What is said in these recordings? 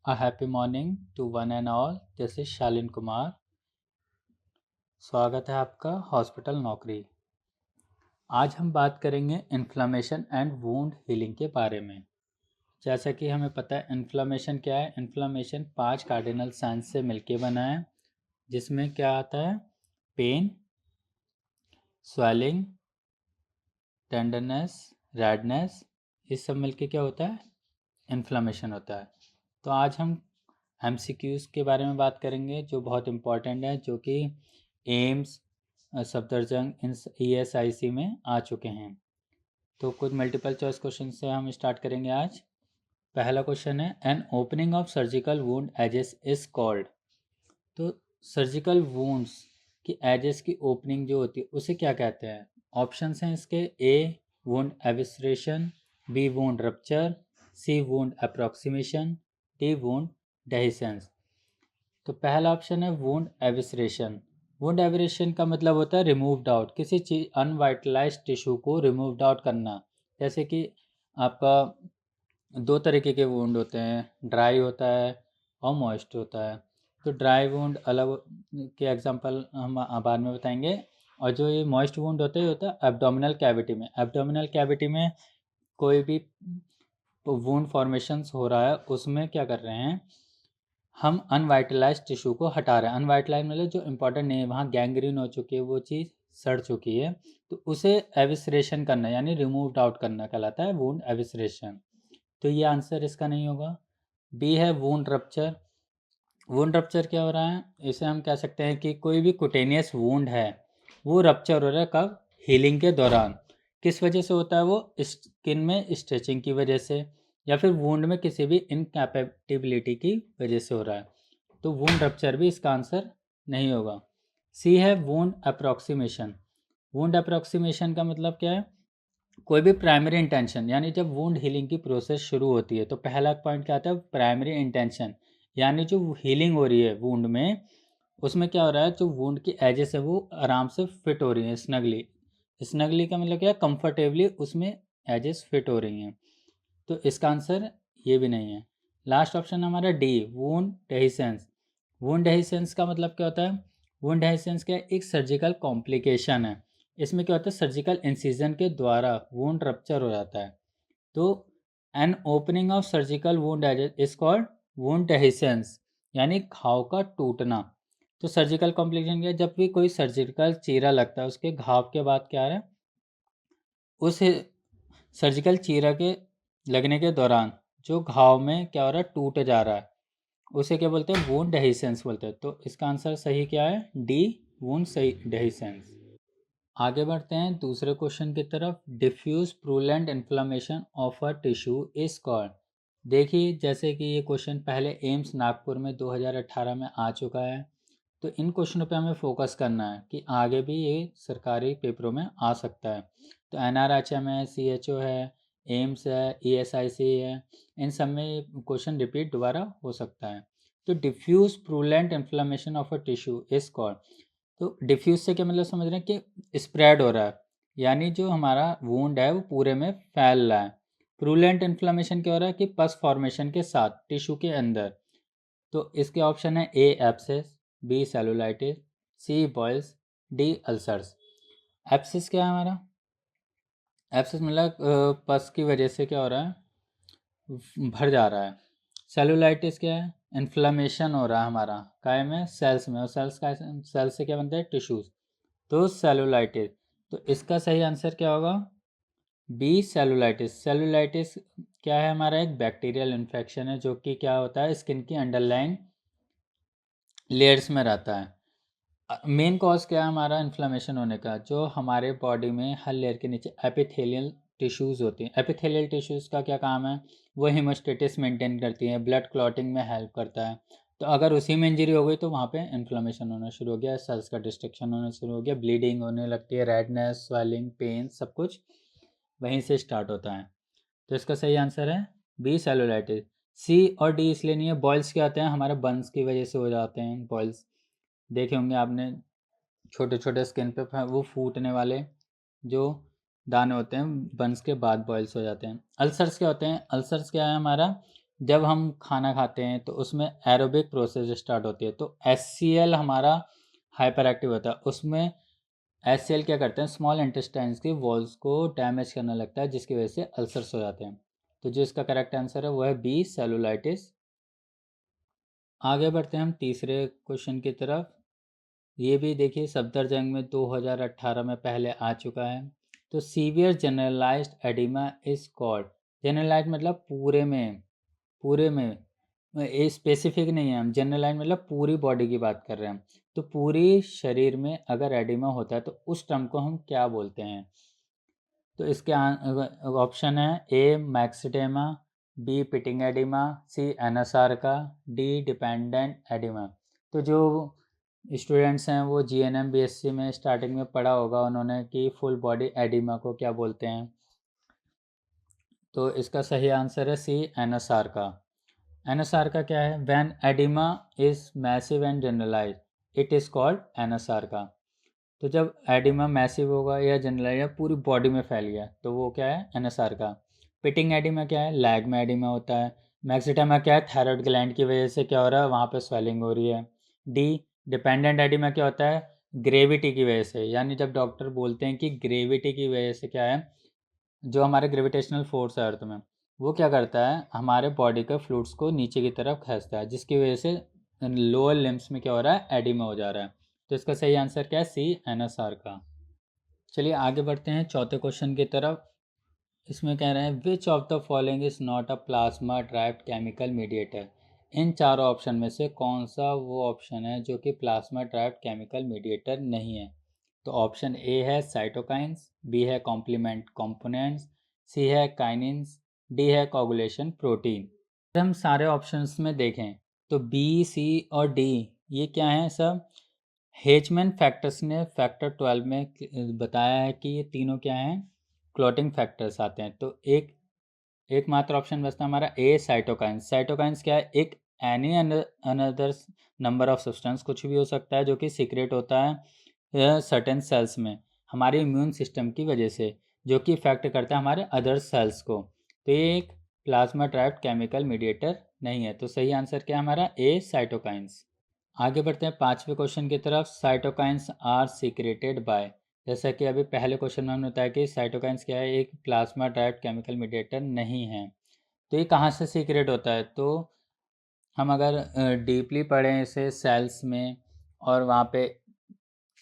A happy morning to one and all. This is Shalin Kumar. स्वागत है आपका हॉस्पिटल नौकरी. आज हम बात करेंगे इन्फ्लामेशन एंड वुंड हीलिंग के बारे में. जैसा कि हमें पता है इन्फ्लामेशन क्या है. इन्फ्लामेशन 5 कार्डिनल साइंस से मिलके बना है, जिसमें क्या आता है? पेन, स्वेलिंग, टेंडरनेस, रेडनेस, ये सब मिलके क्या होता है? इन्फ्लामेशन होता है. तो आज हम MCQs के बारे में बात करेंगे जो बहुत इम्पॉर्टेंट है, जो कि एम्स, सफदरजंग, इन ESIC में आ चुके हैं. तो कुछ मल्टीपल चॉइस क्वेश्चन से हम स्टार्ट करेंगे आज. पहला क्वेश्चन है, an opening of surgical wound edges is called. तो सर्जिकल वुंड्स की एजेस की ओपनिंग जो होती है उसे क्या कहते हैं? ऑप्शंस हैं इसके. A wound evisceration, B wound rupture, C wound approximation, D wound dehiscence. तो पहला ऑप्शन है वुंड एविस्ट्रेशन. वुंड एविस्ट्रेशन का मतलब होता है रिमूव्ड आउट, किसी चीज अनवाइटलाइज्ड टिश्यू को रिमूव्ड आउट करना. जैसे कि आपका दो तरीके के वुंड होते हैं, ड्राई होता है और मॉइस्ट होता है. तो ड्राई वुंड अलग के एग्जांपल हम बाद में बताएंगे. और जो ये मॉइस्ट वुंड होते हैं होता है एब्डोमिनल कैविटी में. एब्डोमिनल कैविटी में कोई भी वुंड फॉर्मेशंस हो रहा है, उसमें क्या कर रहे हैं, हम अनवाइटलाइज टिश्यू को हटा रहे हैं. अनवाइटलाइज मतलब जो इंपॉर्टेंट नहीं है, वहाँ गैंग्रीन हो चुकी है, वो चीज़ सड़ चुकी है, तो उसे एविस्ट्रेशन करना यानी रिमूव्ड आउट करना कहलाता है वुंड एविस्ट्रेशन. तो ये आंसर इसका नहीं होगा. बी है वुंड रप्चर. वुंड रप्चर क्या हो रहा है? इसे हम कह सकते हैं कि कोई भी कुटेनियस वुंड है वो रप्चर हो रहा है. कब? हीलिंग के दौरान. किस वजह से होता है वो? स्किन में स्ट्रेचिंग की वजह से, या फिर वुंड में किसी भी इनकैपेबिलिटी की वजह से हो रहा है. तो वुंड रप्चर भी इसका आंसर नहीं होगा. सी है वुंड अप्रॉक्सीमेशन. वुंड अप्रॉक्सीमेशन का मतलब क्या है? कोई भी प्राइमरी इंटेंशन, यानी जब वुंड हीलिंग की प्रोसेस शुरू होती है तो पहला पॉइंट क्या आता है? Primary intention. यानी जो हीलिंग हो रही है वुंड में, उसमें क्या हो रहा है, जो वुंड की एजेस है वो आराम से फिट हो रही है, स्नगली. स्नगली का मतलब क्या है? कंफर्टेबली उसमें एजेस फिट हो रही हैं. तो इसका आंसर ये भी नहीं है. लास्ट ऑप्शन हमारा D wound dehiscence. Wound dehiscence का मतलब क्या होता है? वुंड डेहिसेंस क्या है? एक सर्जिकल कॉम्प्लिकेशन है. इसमें क्या होता है? सर्जिकल इंसिजन के द्वारा वुंड रप्चर हो जाता है. तो N opening of surgical wound is called wound dehiscence, यानी घाव का टूटना. तो सर्जिकल कॉम्प्लिकेशन क्या है? जब भी कोई सर्जिकल चीरा लगता है, उसके घाव के बाद क्या है, उस सर्जिकल चीरा के लगने के दौरान जो घाव में क्या हो रहा है, टूट जा रहा है, उसे क्या बोलते हैं? वुंड डेहिसेंस बोलते हैं. तो इसका आंसर सही क्या है? डी वुंड सही डेहिसेंस. आगे बढ़ते हैं दूसरे क्वेश्चन की तरफ. Diffuse purulent inflammation of a tissue is called. देखिए, जैसे कि ये क्वेश्चन पहले एम्स नागपुर में 2018 में आ चुका है, तो इन क्वेश्चनों पे हमें फोकस करना है कि आगे भी ये सरकारी पेपरों में आ सकता है. तो NRHM है, CHO है, एम्स है, ESIC है, इन सब में क्वेश्चन रिपीट दोबारा हो सकता है. तो diffuse purulent inflammation of a tissue is called. तो डिफ्यूज से क्या मतलब समझ रहे हैं? कि स्प्रेड हो रहा है, यानी जो हमारा वुंड है वो पूरे में फैल रहा है. प्रूलेंट इन्फ्लामेशन क्या हो रहा है? कि पस फॉर्मेशन के साथ टिश्यू के अंदर. तो इसके ऑप्शन है ए एब्सेस, बी सेलुलाइटिस, सी बॉयल्स, डी अल्सर्स. एब्सेस क्या है हमारा? एब्सेस मतलब पस की वजह से क्या हो रहा है? भर जा रहा है. सेलुलाइटिस क्या है? इन्फ्लामेशन हो रहा है हमारा काय में? सेल्स में. और सेल्स का सेल्स से क्या बनता है? टिश्यूज. तो सेलुलाइटिस. तो इसका सही आंसर क्या होगा? B cellulitis. सेलुलाइटिस क्या है हमारा? एक बैक्टीरियल इन्फेक्शन है जो कि क्या होता है? स्किन की अंडरलाइन लेयर्स में रहता है. मेन कॉज क्या है हमारा इन्फ्लामेशन होने का? जो हमारे बॉडी में हर लेयर के नीचे एपिथेलियल टिश्यूज़ होती हैं. एपिथेलियल टिश्यूज़ का क्या काम है? वो हेमोस्टेटिस मेंटेन करती हैं, ब्लड क्लॉटिंग में हेल्प करता है. तो अगर उसी में इंजरी हो गई तो वहाँ पे इन्फ्लामेशन होना शुरू हो गया, सेल्स का डिस्ट्रक्शन होना शुरू हो गया, ब्लीडिंग होने लगती है, रेडनेस, स्वेलिंग, पेन, सब कुछ वहीं से स्टार्ट होता है. तो इसका सही आंसर है बी सेलुलाइटिस. सी और डी इसलिए नहीं है. बॉयल्स क्या होते हैं? हमारे बर्न्स की वजह से हो जाते हैं बॉयल्स. देखे होंगे आपने, छोटे छोटे स्किन पे वो फूटने वाले जो दाने होते हैं, बर्न्स के बाद बॉयल्स हो जाते हैं. अल्सर्स क्या होते हैं? अल्सर्स क्या है हमारा? जब हम खाना खाते हैं तो उसमें एरोबिक प्रोसेस स्टार्ट होती है, तो HCl हमारा हाइपर एक्टिव होता है। उसमें HCl क्या करते हैं, स्मॉल इंटेस्टाइन्स की वॉल्स को डैमेज करने लगता है, जिसकी वजह से अल्सर्स हो जाते हैं। तो जो इसका करेक्ट आंसर है वो है बी, सेलुलाइटिस। आगे बढ़ते हैं हम तीसरे क्वेश्चन की तरफ। ये भी देखिए सफदरजंग में 2018 में पहले आ चुका है। तो severe generalized oedema is called, generalize मतलब पूरे में ये स्पेसिफिक नहीं है, हम जनरलाइज मतलब पूरी बॉडी की बात कर रहे हैं। तो पूरी शरीर में अगर एडिमा होता है तो उस टर्म को हम क्या बोलते हैं? तो इसके ऑप्शन है ए मैक्सिडेमा, बी पिटिंग एडिमा, सी एनासार्का, डी डिपेंडेंट एडिमा। तो जो स्टूडेंट्स हैं वो GNM BSc में स्टार्टिंग में पढ़ा होगा उन्होंने कि फुल बॉडी एडिमा को क्या बोलते हैं। तो इसका सही आंसर है सी, एनासार्का। एनासार्का क्या है? When edema is massive and generalise it is called anasarca. तो जब एडिमा मैसिव होगा या जनरलाइज या पूरी बॉडी में फैल गया तो वो क्या है? एनासार्का। पिटिंग एडिमा क्या है? लैग में एडिमा होता है। मैक्सिडेमा क्या है? थायराइड ग्लैंड की वजह से क्या हो रहा है, वहाँ पे स्वेलिंग हो रही है। डी डिपेंडेंट एडिमा क्या होता है? ग्रेविटी की वजह से, यानी जब डॉक्टर बोलते हैं कि ग्रेविटी की वजह से क्या है, जो हमारे ग्रेविटेशनल फोर्स है अर्थ में, वो क्या करता है, हमारे बॉडी के फ्लूइड्स को नीचे की तरफ खींचता है, जिसकी वजह से लोअर लिम्स में क्या हो रहा है? एडिमा हो जा रहा है। तो इसका सही आंसर क्या है? सी, एनासार्का। चलिए आगे बढ़ते हैं चौथे क्वेश्चन की तरफ। इसमें कह रहे हैं which of the following is not a plasma derived chemical mediator. इन चारों ऑप्शन में से कौन सा वो ऑप्शन है जो कि प्लाज्मा ड्राइव्ड केमिकल मीडिएटर नहीं है? तो ऑप्शन ए है साइटोकाइंस, बी है कॉम्प्लीमेंट कंपोनेंट्स, सी है काइनिन्स, डी है कोगुलेशन प्रोटीन। अगर हम सारे ऑप्शंस में देखें तो बी, सी और डी ये क्या हैं सब? हेचमैन फैक्टर्स ने फैक्टर 12 में बताया है कि ये तीनों क्या हैं? क्लॉटिंग फैक्टर्स आते हैं। तो एकमात्र ऑप्शन बचता है हमारा ए, साइटोकाइंस। साइटोकाइंस क्या है? एक any another number of substance, कुछ भी हो सकता है जो कि सीक्रेट होता है सर्टेन सेल्स में हमारे इम्यून सिस्टम की वजह से, जो कि इफेक्ट करता है हमारे अदर सेल्स को। तो ये एक प्लाज्मा ड्राइव्ड केमिकल मीडिएटर नहीं है। तो सही आंसर क्या है हमारा? ए, साइटोकाइंस। आगे बढ़ते हैं पांचवें क्वेश्चन की तरफ। साइटोकाइंस आर सीक्रेटेड बाय, जैसा कि अभी पहले क्वेश्चन में हमने बताया कि साइटोकाइंस क्या है? एक प्लाज्मा ड्राइव्ड केमिकल मीडिएटर नहीं है। तो ये कहाँ से सीक्रेट होता है? तो हम अगर डीपली पढ़ें इसे सेल्स में और वहाँ पे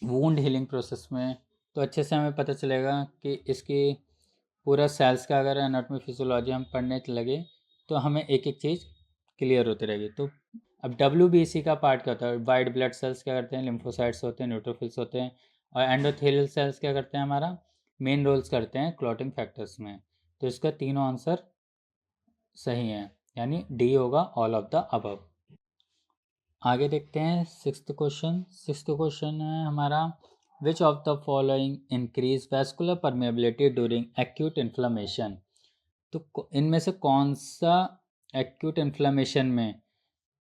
वूंड हीलिंग प्रोसेस में, तो अच्छे से हमें पता चलेगा कि इसकी पूरा सेल्स का अगर एनाटॉमी फिजियोलॉजी हम पढ़ने लगे तो हमें एक एक चीज़ क्लियर होती रहेगी। तो अब WBC का पार्ट क्या होता है? वाइट ब्लड सेल्स क्या करते हैं? लिम्फोसाइट्स होते हैं, न्यूट्रोफिल्स होते हैं। और एंडोथेलियल सेल्स क्या करते हैं? हमारा मेन रोल्स करते हैं क्लॉटिंग फैक्टर्स में। तो इसका तीनों आंसर सही है, यानी डी होगा, ऑल ऑफ द अबव। आगे देखते हैं सिक्स्थ क्वेश्चन। सिक्स्थ क्वेश्चन है हमारा विच of the following increase vascular permeability during acute inflammation. तो इनमें से कौन सा एक्यूट इन्फ्लेमेशन में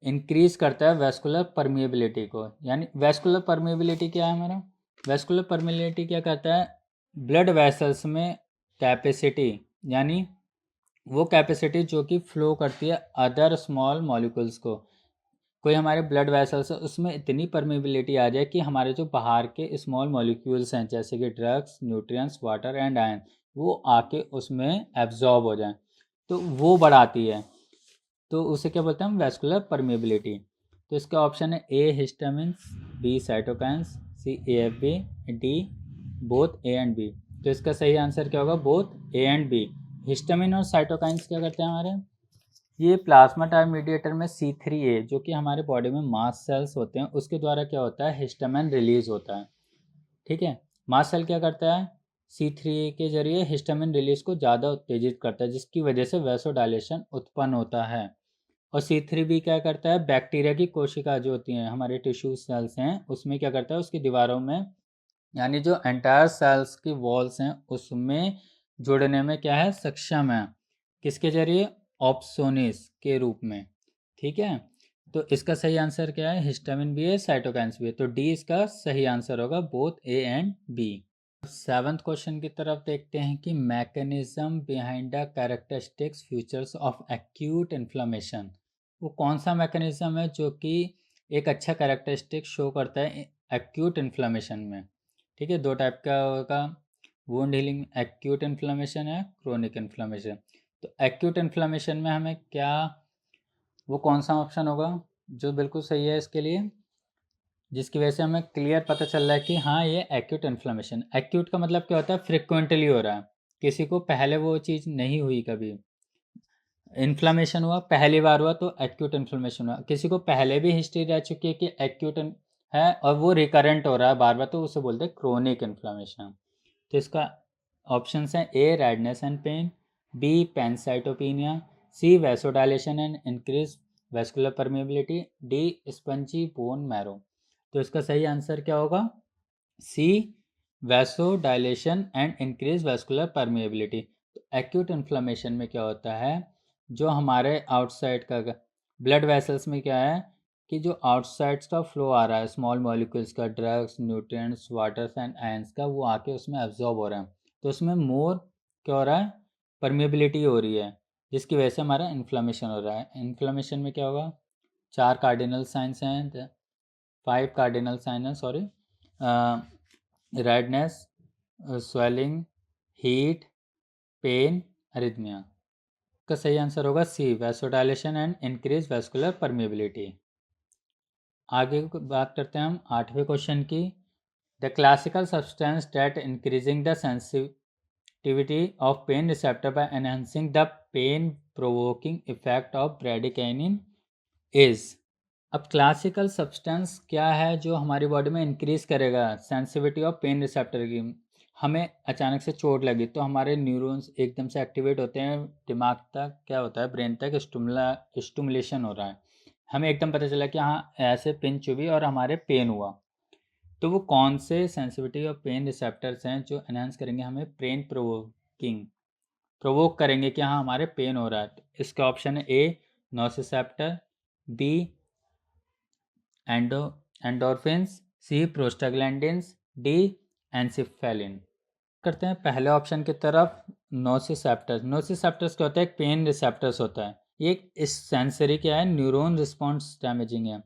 इंक्रीज करता है वैस्कुलर परमिएबिलिटी को? यानी वैस्कुलर परमिएबिलिटी क्या है हमारा? वैस्कुलर परमिएबिलिटी क्या करता है? ब्लड वेसल्स में कैपेसिटी, यानी वो कैपेसिटी जो कि फ्लो करती है अदर स्मॉल मॉलिक्यूल्स को। कोई हमारे ब्लड वेसल्स है उसमें इतनी परमिएबिलिटी आ जाए कि हमारे जो बाहर के स्मॉल मॉलिक्यूल्स हैं जैसे कि drugs, nutrients, water and ion, वो आके उसमें एब्जॉर्ब हो जाएं, तो वो बढ़ाती है। तो उसे क्या बोलते हैं हम? Vascular permeability. तो इसका ऑप्शन है A histamines, B cytokines, C AFB, D both A and B. तो इसका सही आंसर क्या होगा? Both A and B. Histamine और साइटोकाइंस क्या करते हैं हमारे? ये प्लाज्मा टाइप मीडिएटर में C3A जो कि हमारे बॉडी में मास्ट सेल्स होते हैं उसके द्वारा क्या होता है? हिस्टामिन रिलीज होता है। ठीक है, मास्ट सेल क्या करता है? C3A के जरिए हिस्टामिन रिलीज को ज़्यादा उत्तेजित करता है, जिसकी वजह से वैसोडायलेशन उत्पन्न होता है। और C3B क्या करता है? बैक्टीरिया की कोशिका जो होती हैं हमारे टिश्यू सेल्स हैं उसमें क्या करता है? उसकी दीवारों में, यानी जो एंटायर सेल्स की वॉल्स हैं उसमें जुड़ने में क्या है? सक्षम है। किसके जरिए? ऑप्सोनिस के रूप में। ठीक है, तो इसका सही आंसर क्या है? हिस्टामिन भी है, साइटोकाइंस भी है। तो डी इसका सही आंसर होगा, both A and B. 7th question की तरफ देखते हैं कि mechanism behind the characteristics features of acute inflammation. वो कौन सा मैकेनिज्म है जो कि एक अच्छा कैरेक्टरिस्टिक शो करता है एक्यूट इन्फ्लेमेशन में। ठीक है, दो टाइप का होगा, वुंड हीलिंग एक्यूट इन्फ्लेमेशन है, क्रोनिक इन्फ्लेमेशन। तो एक्यूट इन्फ्लेमेशन में हमें क्या, वो कौन सा ऑप्शन होगा जो बिल्कुल सही है इसके लिए, जिसकी वजह से हमें क्लियर पता चल रहा है कि हाँ ये एक्यूट इन्फ्लेमेशन। एक्यूट का मतलब क्या होता है, फ्रिक्वेंटली हो रहा है, किसी को पहले वो चीज़ नहीं हुई कभी। इन्फ्लेमेशन हुआ पहली बार हुआ तो एक्यूट इन्फ्लेमेशन हुआ, किसी को पहले भी हिस्ट्री रह चुकी है कि एक्यूट है और वो रिकरेंट हो रहा है बार बार, तो उसे बोलते हैं क्रोनिक इन्फ्लेमेशन। तो इसका ऑप्शन है A redness and pain, B pancytopenia, C vasodilation and increase vascular permeability, D spongy bone marrow. तो इसका सही आंसर क्या होगा, C vasodilation and increase vascular permeability. तो एक्यूट इन्फ्लेमेशन में क्या होता है, जो हमारे आउटसाइड का ब्लड वेसल्स में क्या है कि जो आउटसाइड्स का फ्लो आ रहा है स्मॉल मॉलिक्यूल्स का, drugs, nutrients, waters and ions का, वो आके उसमें एब्जॉर्ब हो रहा है, तो उसमें मोर क्या हो रहा है, परमेबिलिटी हो रही है, जिसकी वजह से हमारा इन्फ्लेमेशन हो रहा है। इन्फ्लेमेशन में क्या होगा, 4 कार्डिनल साइंस हैं, 5 कार्डिनल साइन है, sorry, redness, swelling, heat, pain, arrhythmia. का सही आंसर होगा C vasodilation and increase vascular permeability. आगे बात करते हैं हम 8वें क्वेश्चन की। The classical substance that increasing the sensitivity of pain receptor by enhancing the pain provoking effect of bradykinin is. अब क्लासिकल सब्सटेंस क्या है जो हमारी बॉडी में इंक्रीज करेगा सेंसिटिविटी ऑफ पेन रिसेप्टर की। हमें अचानक से चोट लगी तो हमारे न्यूरॉन्स एकदम से एक्टिवेट होते हैं, दिमाग तक क्या होता है, ब्रेन तक स्टिमुलेशन हो रहा है, हमें एकदम पता चला कि हाँ ऐसे पिन चुभी और हमारे पेन हुआ। तो वो कौन से सेंसिटिविटी ऑफ पेन रिसेप्टर्स हैं जो एनहांस करेंगे हमें पेन प्रोवोक करेंगे कि हाँ हमारे पेन हो रहा है। तो इसका ऑप्शन है ए नोसिसेप्टर, बी एंडोर्फिन्स, सी प्रोस्टाग्लैंडिन्स, डी एंसिफेलिन। करते हैं पहले ऑप्शन की तरफ, नोसिसेप्टर्स। नोसिसेप्टर्स क्या होता है, एक पेन रिसेप्टर्स होता है, ये इस सेंसरी क्या है, न्यूरॉन रिस्पॉन्स डैमेजिंग है।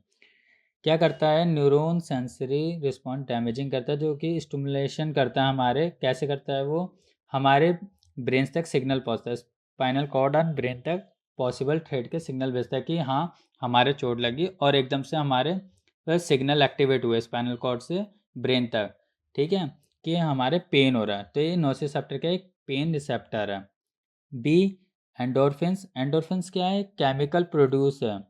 क्या करता है, न्यूरॉन सेंसरी रिस्पॉन्स डैमेजिंग करता है, जो कि स्टिमुलेशन करता है हमारे, कैसे करता है वो, हमारे ब्रेन तक सिग्नल पहुंचता है, स्पाइनल कॉर्ड और ब्रेन तक पॉसिबल थ्रेड के सिग्नल भेजता है कि हाँ हमारे चोट लगी, और एकदम से हमारे सिग्नल एक्टिवेट हुए स्पाइनल कॉर्ड से ब्रेन तक, ठीक है, कि हमारे पेन हो रहा है। तो ये नोसिसेप्टर का एक पेन रिसेप्टर है। B endorphins. एंडोर्फिन्स क्या है, केमिकल प्रोड्यूस है,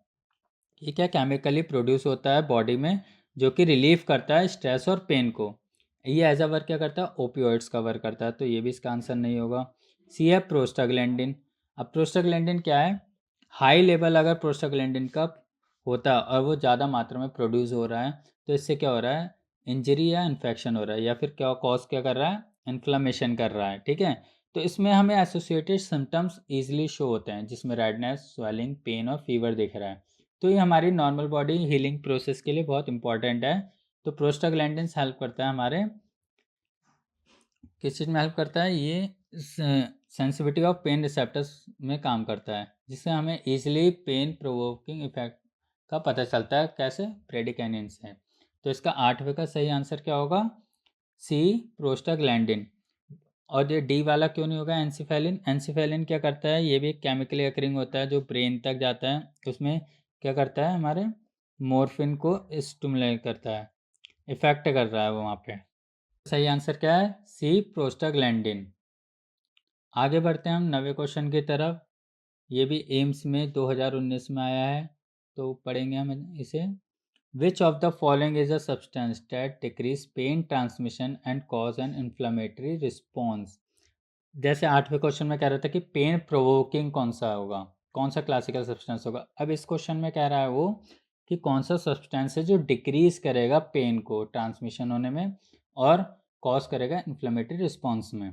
ये क्या केमिकली प्रोड्यूस होता है बॉडी में, जो कि रिलीफ करता है स्ट्रेस और पेन को। ये एज अ वर्क क्या करता है, ओपियोइड्स का वर्क करता है, तो ये भी इसका आंसर नहीं होगा। सी है प्रोस्टाग्लैंडिन। अब प्रोस्टाग्लैंडिन क्या है, हाई लेवल अगर प्रोस्टाग्लैंडिन का होता है और वो ज़्यादा मात्रा में प्रोड्यूस हो रहा है, तो इससे क्या हो रहा है, इंजरी या इन्फेक्शन हो रहा है, या फिर क्या कॉज क्या कर रहा है, इन्फ्लामेशन कर रहा है, ठीक है। तो इसमें हमें एसोसिएटेड सिम्टम्स ईजिली शो होते हैं, जिसमें रेडनेस, स्वेलिंग, पेन और फीवर दिख रहा है। तो ये हमारी नॉर्मल बॉडी हीलिंग प्रोसेस के लिए बहुत इंपॉर्टेंट है। तो प्रोस्टाग्लैंडिन्स हेल्प करता है हमारे, किस चीज़ में हेल्प करता है, ये सेंसिटिविटी ऑफ पेन रिसेप्टर्स में काम करता है, जिससे हमें ईजिली पेन प्रोवोकिंग इफेक्ट का पता चलता है, कैसे, प्रेडिकाइनिन से। तो इसका 8वें का सही आंसर क्या होगा, सी प्रोस्टाग्लैंडिन। और ये डी वाला क्यों नहीं होगा, एंसिफेलिन। एंसिफेलिन क्या करता है, ये भी एक केमिकली अकरिंग होता है जो ब्रेन तक जाता है, उसमें क्या करता है, हमारे मोर्फिन को स्टिमुलेट करता है, इफेक्ट कर रहा है वो वहाँ पे। सही आंसर क्या है, सी प्रोस्टाग्लैंडिन। आगे बढ़ते हैं हम 9वें क्वेश्चन की तरफ। ये भी एम्स में 2019 में आया है, तो पढ़ेंगे हम इसे। Which of the following is a substance that decrease pain transmission and cause an inflammatory response. जैसे 8वें क्वेश्चन में कह रहा था कि पेन प्रोवोकिंग कौन सा होगा, कौन सा क्लासिकल सब्सटेंस होगा। अब इस क्वेश्चन में कह रहा है वो कि कौन सा सब्सटेंस है जो डिक्रीज करेगा पेन को ट्रांसमिशन होने में और कॉज करेगा इन्फ्लेमेटरी रिस्पॉन्स में।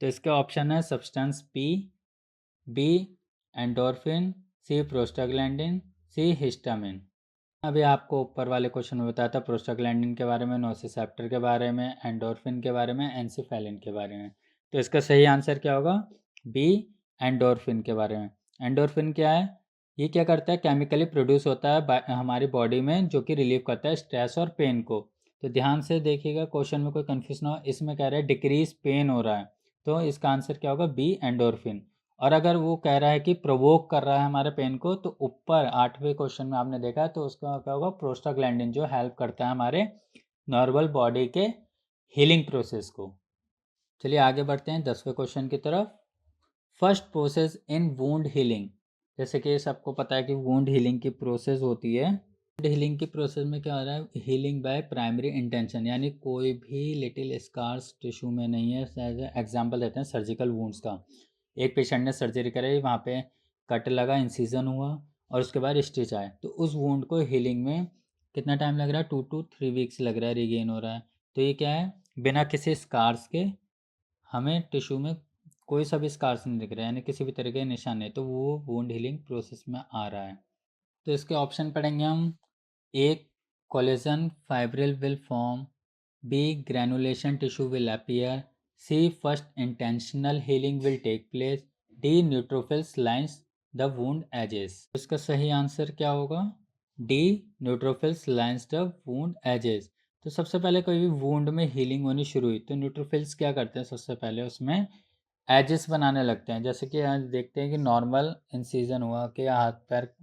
तो इसके ऑप्शन है सब्सटेंस पी, बी एंडोर्फिन, सी प्रोस्टाग्लैंडिन, सी हिस्टामिन। अभी आपको ऊपर वाले क्वेश्चन में बताया था प्रोस्टाग्लैंडिन के बारे में, नोसिसेप्टर के बारे में, एंडोर्फिन के बारे में, एंसिफेलिन के बारे में। तो इसका सही आंसर क्या होगा? बी, एंडोर्फिन के बारे में। एंडोर्फिन क्या है? ये क्या करता है? केमिकली प्रोड्यूस होता है हमारी बॉडी में, जो कि रिलीव करता है स्ट्रेस और पेन को। तो ध्यान से देखिएगा, क्वेश्चन में कोई कन्फ्यूजन हो। इसमें कह रहा है डिक्रीज पेन हो रहा है, तो इसका आंसर क्या होगा? B, endorphin. और अगर वो कह रहा है कि प्रोवोक कर रहा है हमारे पेन को, तो ऊपर 8वें क्वेश्चन में आपने देखा है, तो उसका क्या होगा? प्रोस्टाग्लैंडिन, जो हेल्प करता है हमारे नॉर्मल बॉडी के हीलिंग प्रोसेस को। चलिए आगे बढ़ते हैं 10वें क्वेश्चन की तरफ। First process in wound healing. जैसे कि सबको पता है कि वुंड हीलिंग की प्रोसेस होती है। वुंड हीलिंग की प्रोसेस में क्या हो रहा है? हीलिंग बाय प्राइमरी इंटेंशन, यानी कोई भी लिटिल स्कार्स टिश्यू में नहीं है। एग्जाम्पल देते हैं सर्जिकल वुंड्स का। एक पेशेंट ने सर्जरी कराई, वहाँ पे कट लगा, इंसिजन हुआ, और उसके बाद स्टिच आए, तो उस वुंड को हीलिंग में कितना टाइम लग रहा है? 2 to 3 वीक्स लग रहा है, रिगेन हो रहा है। तो ये क्या है? बिना किसी स्कार्स के हमें टिश्यू में कोई सा भी स्कार्स नहीं दिख रहा है, यानी किसी भी तरह के निशान नहीं, तो वो वुंड हीलिंग प्रोसेस में आ रहा है। तो इसके ऑप्शन पढ़ेंगे हम। A, collagen fibril will form. B, granulation tissue will appear. C, first intentional healing will take place. D, neutrophils lines the wound edges. इसका सही आंसर क्या होगा? D, neutrophils lines the wound edges. तो सबसे पहले कोई भी वुंड में हीलिंग होनी शुरू हुई, तो न्यूट्रोफिल्स क्या करते हैं? सबसे पहले उसमें एजेस बनाने लगते हैं। जैसे कि आज देखते हैं कि नॉर्मल इंसिजन हुआ कि हाथ पैर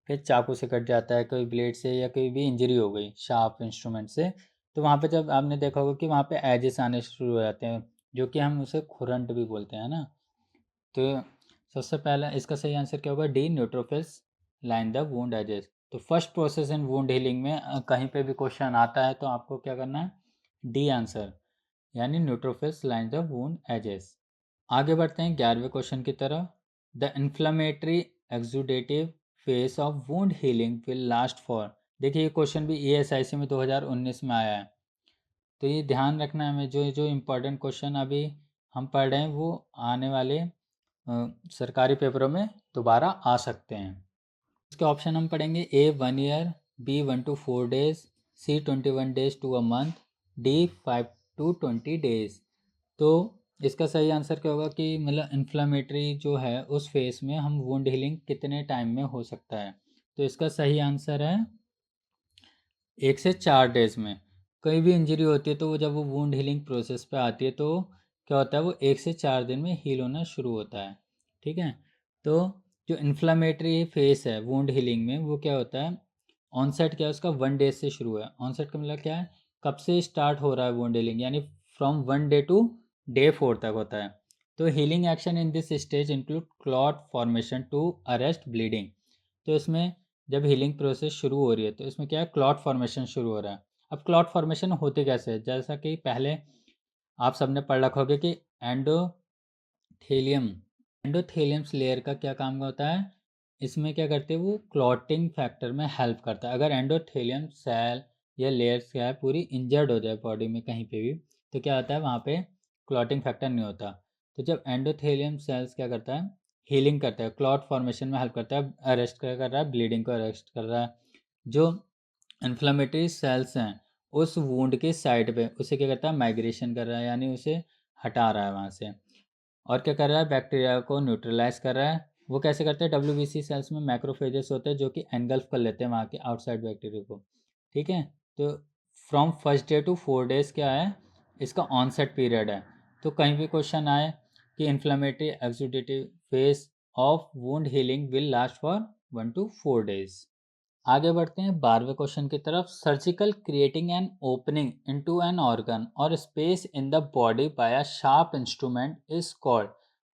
फिर चाकू से कट जाता है, कोई ब्लेड से, या कोई भी इंजरी हो गई शार्प इंस्ट्रूमेंट से, तो वहाँ पे जब आपने देखा होगा कि वहाँ पे एजेस आने शुरू हो जाते हैं, जो कि हम उसे खुरंट भी बोलते हैं ना। तो सबसे पहला इसका सही आंसर क्या होगा? D, neutrophils line the wound edges. तो first process in wound healing में कहीं पे भी क्वेश्चन आता है तो आपको क्या करना है? डी आंसर, यानी neutrophils line the wound edges. आगे बढ़ते हैं 11वें क्वेश्चन की तरफ। The inflammatory exudative phase of wound healing will last for. देखिए ये क्वेश्चन भी ESIC में 2019 में आया है, तो ये ध्यान रखना है। हमें जो जो इम्पोर्टेंट क्वेश्चन अभी हम पढ़ रहे हैं वो आने वाले सरकारी पेपरों में दोबारा आ सकते हैं। इसके ऑप्शन हम पढ़ेंगे। A, 1 year. B, 1 to 4 days. C, 21 days to a month. D, 5 to 20 days. तो इसका सही आंसर क्या होगा कि मतलब इन्फ्लामेटरी जो है उस फेस में हम वुंड हीलिंग कितने टाइम में हो सकता है? तो इसका सही आंसर है 1 से 4 डेज में। कोई भी इंजरी होती है तो वो जब वो वुंड हीलिंग प्रोसेस पे आती है, तो क्या होता है? वो 1 से 4 दिन में हील होना शुरू होता है। ठीक है। तो जो इन्फ्लामेटरी फेस है वुंड हीलिंग में, वो क्या होता है? ऑनसेट क्या है उसका? 1 डे से शुरू है। ऑनसेट का मतलब क्या है? कब से स्टार्ट हो रहा है वुंड हीलिंग, यानी फ्रॉम 1 डे टू डे 4 तक होता है। तो healing action in this stage include clot formation to arrest bleeding. तो इसमें जब हीलिंग प्रोसेस शुरू हो रही है तो इसमें क्या है? क्लॉट फॉर्मेशन शुरू हो रहा है। अब क्लॉट फॉर्मेशन होते कैसे है? जैसा कि पहले आप सबने पढ़ रखा होगा कि एंडोथेलियम एंडोथेलियम्स लेयर का क्या काम होता है? इसमें क्या करते हैं? वो क्लॉटिंग फैक्टर में हेल्प करता है। अगर एंडोथेलियम सेल या लेयर्स क्या है पूरी इंजर्ड हो जाए बॉडी में कहीं पे भी, तो क्या होता है? वहाँ पे क्लॉटिंग फैक्टर नहीं होता। तो जब एंडोथेलियम सेल्स क्या करता है? हीलिंग करता है, क्लॉट फॉर्मेशन में हेल्प करता है, अरेस्ट कर रहा है, ब्लीडिंग को अरेस्ट कर रहा है। जो इन्फ्लेमेटरी सेल्स हैं उस वुंड के साइड पे उसे क्या करता है? माइग्रेशन कर रहा है, यानी उसे हटा रहा है वहाँ से। और क्या कर रहा है? बैक्टीरिया को न्यूट्रलाइज कर रहा है। वो कैसे करते हैं? WBC सेल्स में मैक्रोफेजेस होते हैं जो कि एनगल्फ कर लेते हैं वहाँ के आउटसाइड बैक्टीरिया को। ठीक है। तो from first day to 4 days क्या है? इसका ऑनसेट पीरियड है। तो कहीं भी क्वेश्चन आए कि inflammatory exudative phase of wound healing will last for 1 to 4 days. आगे बढ़ते हैं 12वें क्वेश्चन की तरफ। Surgical creating an opening into an organ or space in the body by a sharp instrument is called.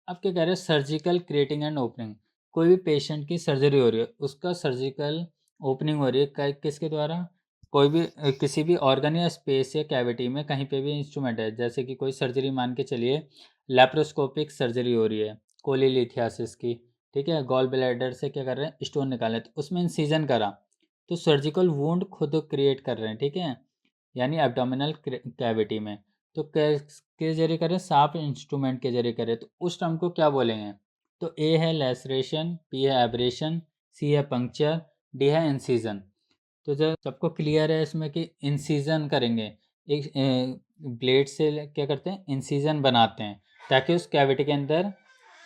अब क्या कह रहे हैं? Surgical creating and opening. कोई भी पेशेंट की सर्जरी हो रही है, उसका सर्जिकल ओपनिंग हो रही है किसके द्वारा? कोई भी किसी भी ऑर्गन या स्पेस या कैविटी में कहीं पे भी इंस्ट्रूमेंट है। जैसे कि कोई सर्जरी मान के चलिए, लेप्रोस्कोपिक सर्जरी हो रही है कोलिलिथियासिस की। ठीक है। गॉल ब्लैडर से क्या कर रहे हैं? स्टोन निकाले, तो उसमें इंसिजन करा, तो सर्जिकल वुंड खुद क्रिएट कर रहे हैं। ठीक है। यानी एब्डोमिनल कैविटी में। तो के जरिए करें? शार्प इंस्ट्रूमेंट के जरिए करें, तो उस टर्म को क्या बोलेंगे? तो ए है लेसरेशन, बी है एब्रेशन, सी है पंक्चर, डी है इंसिजन। तो जब सबको क्लियर है इसमें कि इंसिजन करेंगे, एक ब्लेड से क्या करते हैं, इंसिजन बनाते हैं ताकि उस कैविटी के अंदर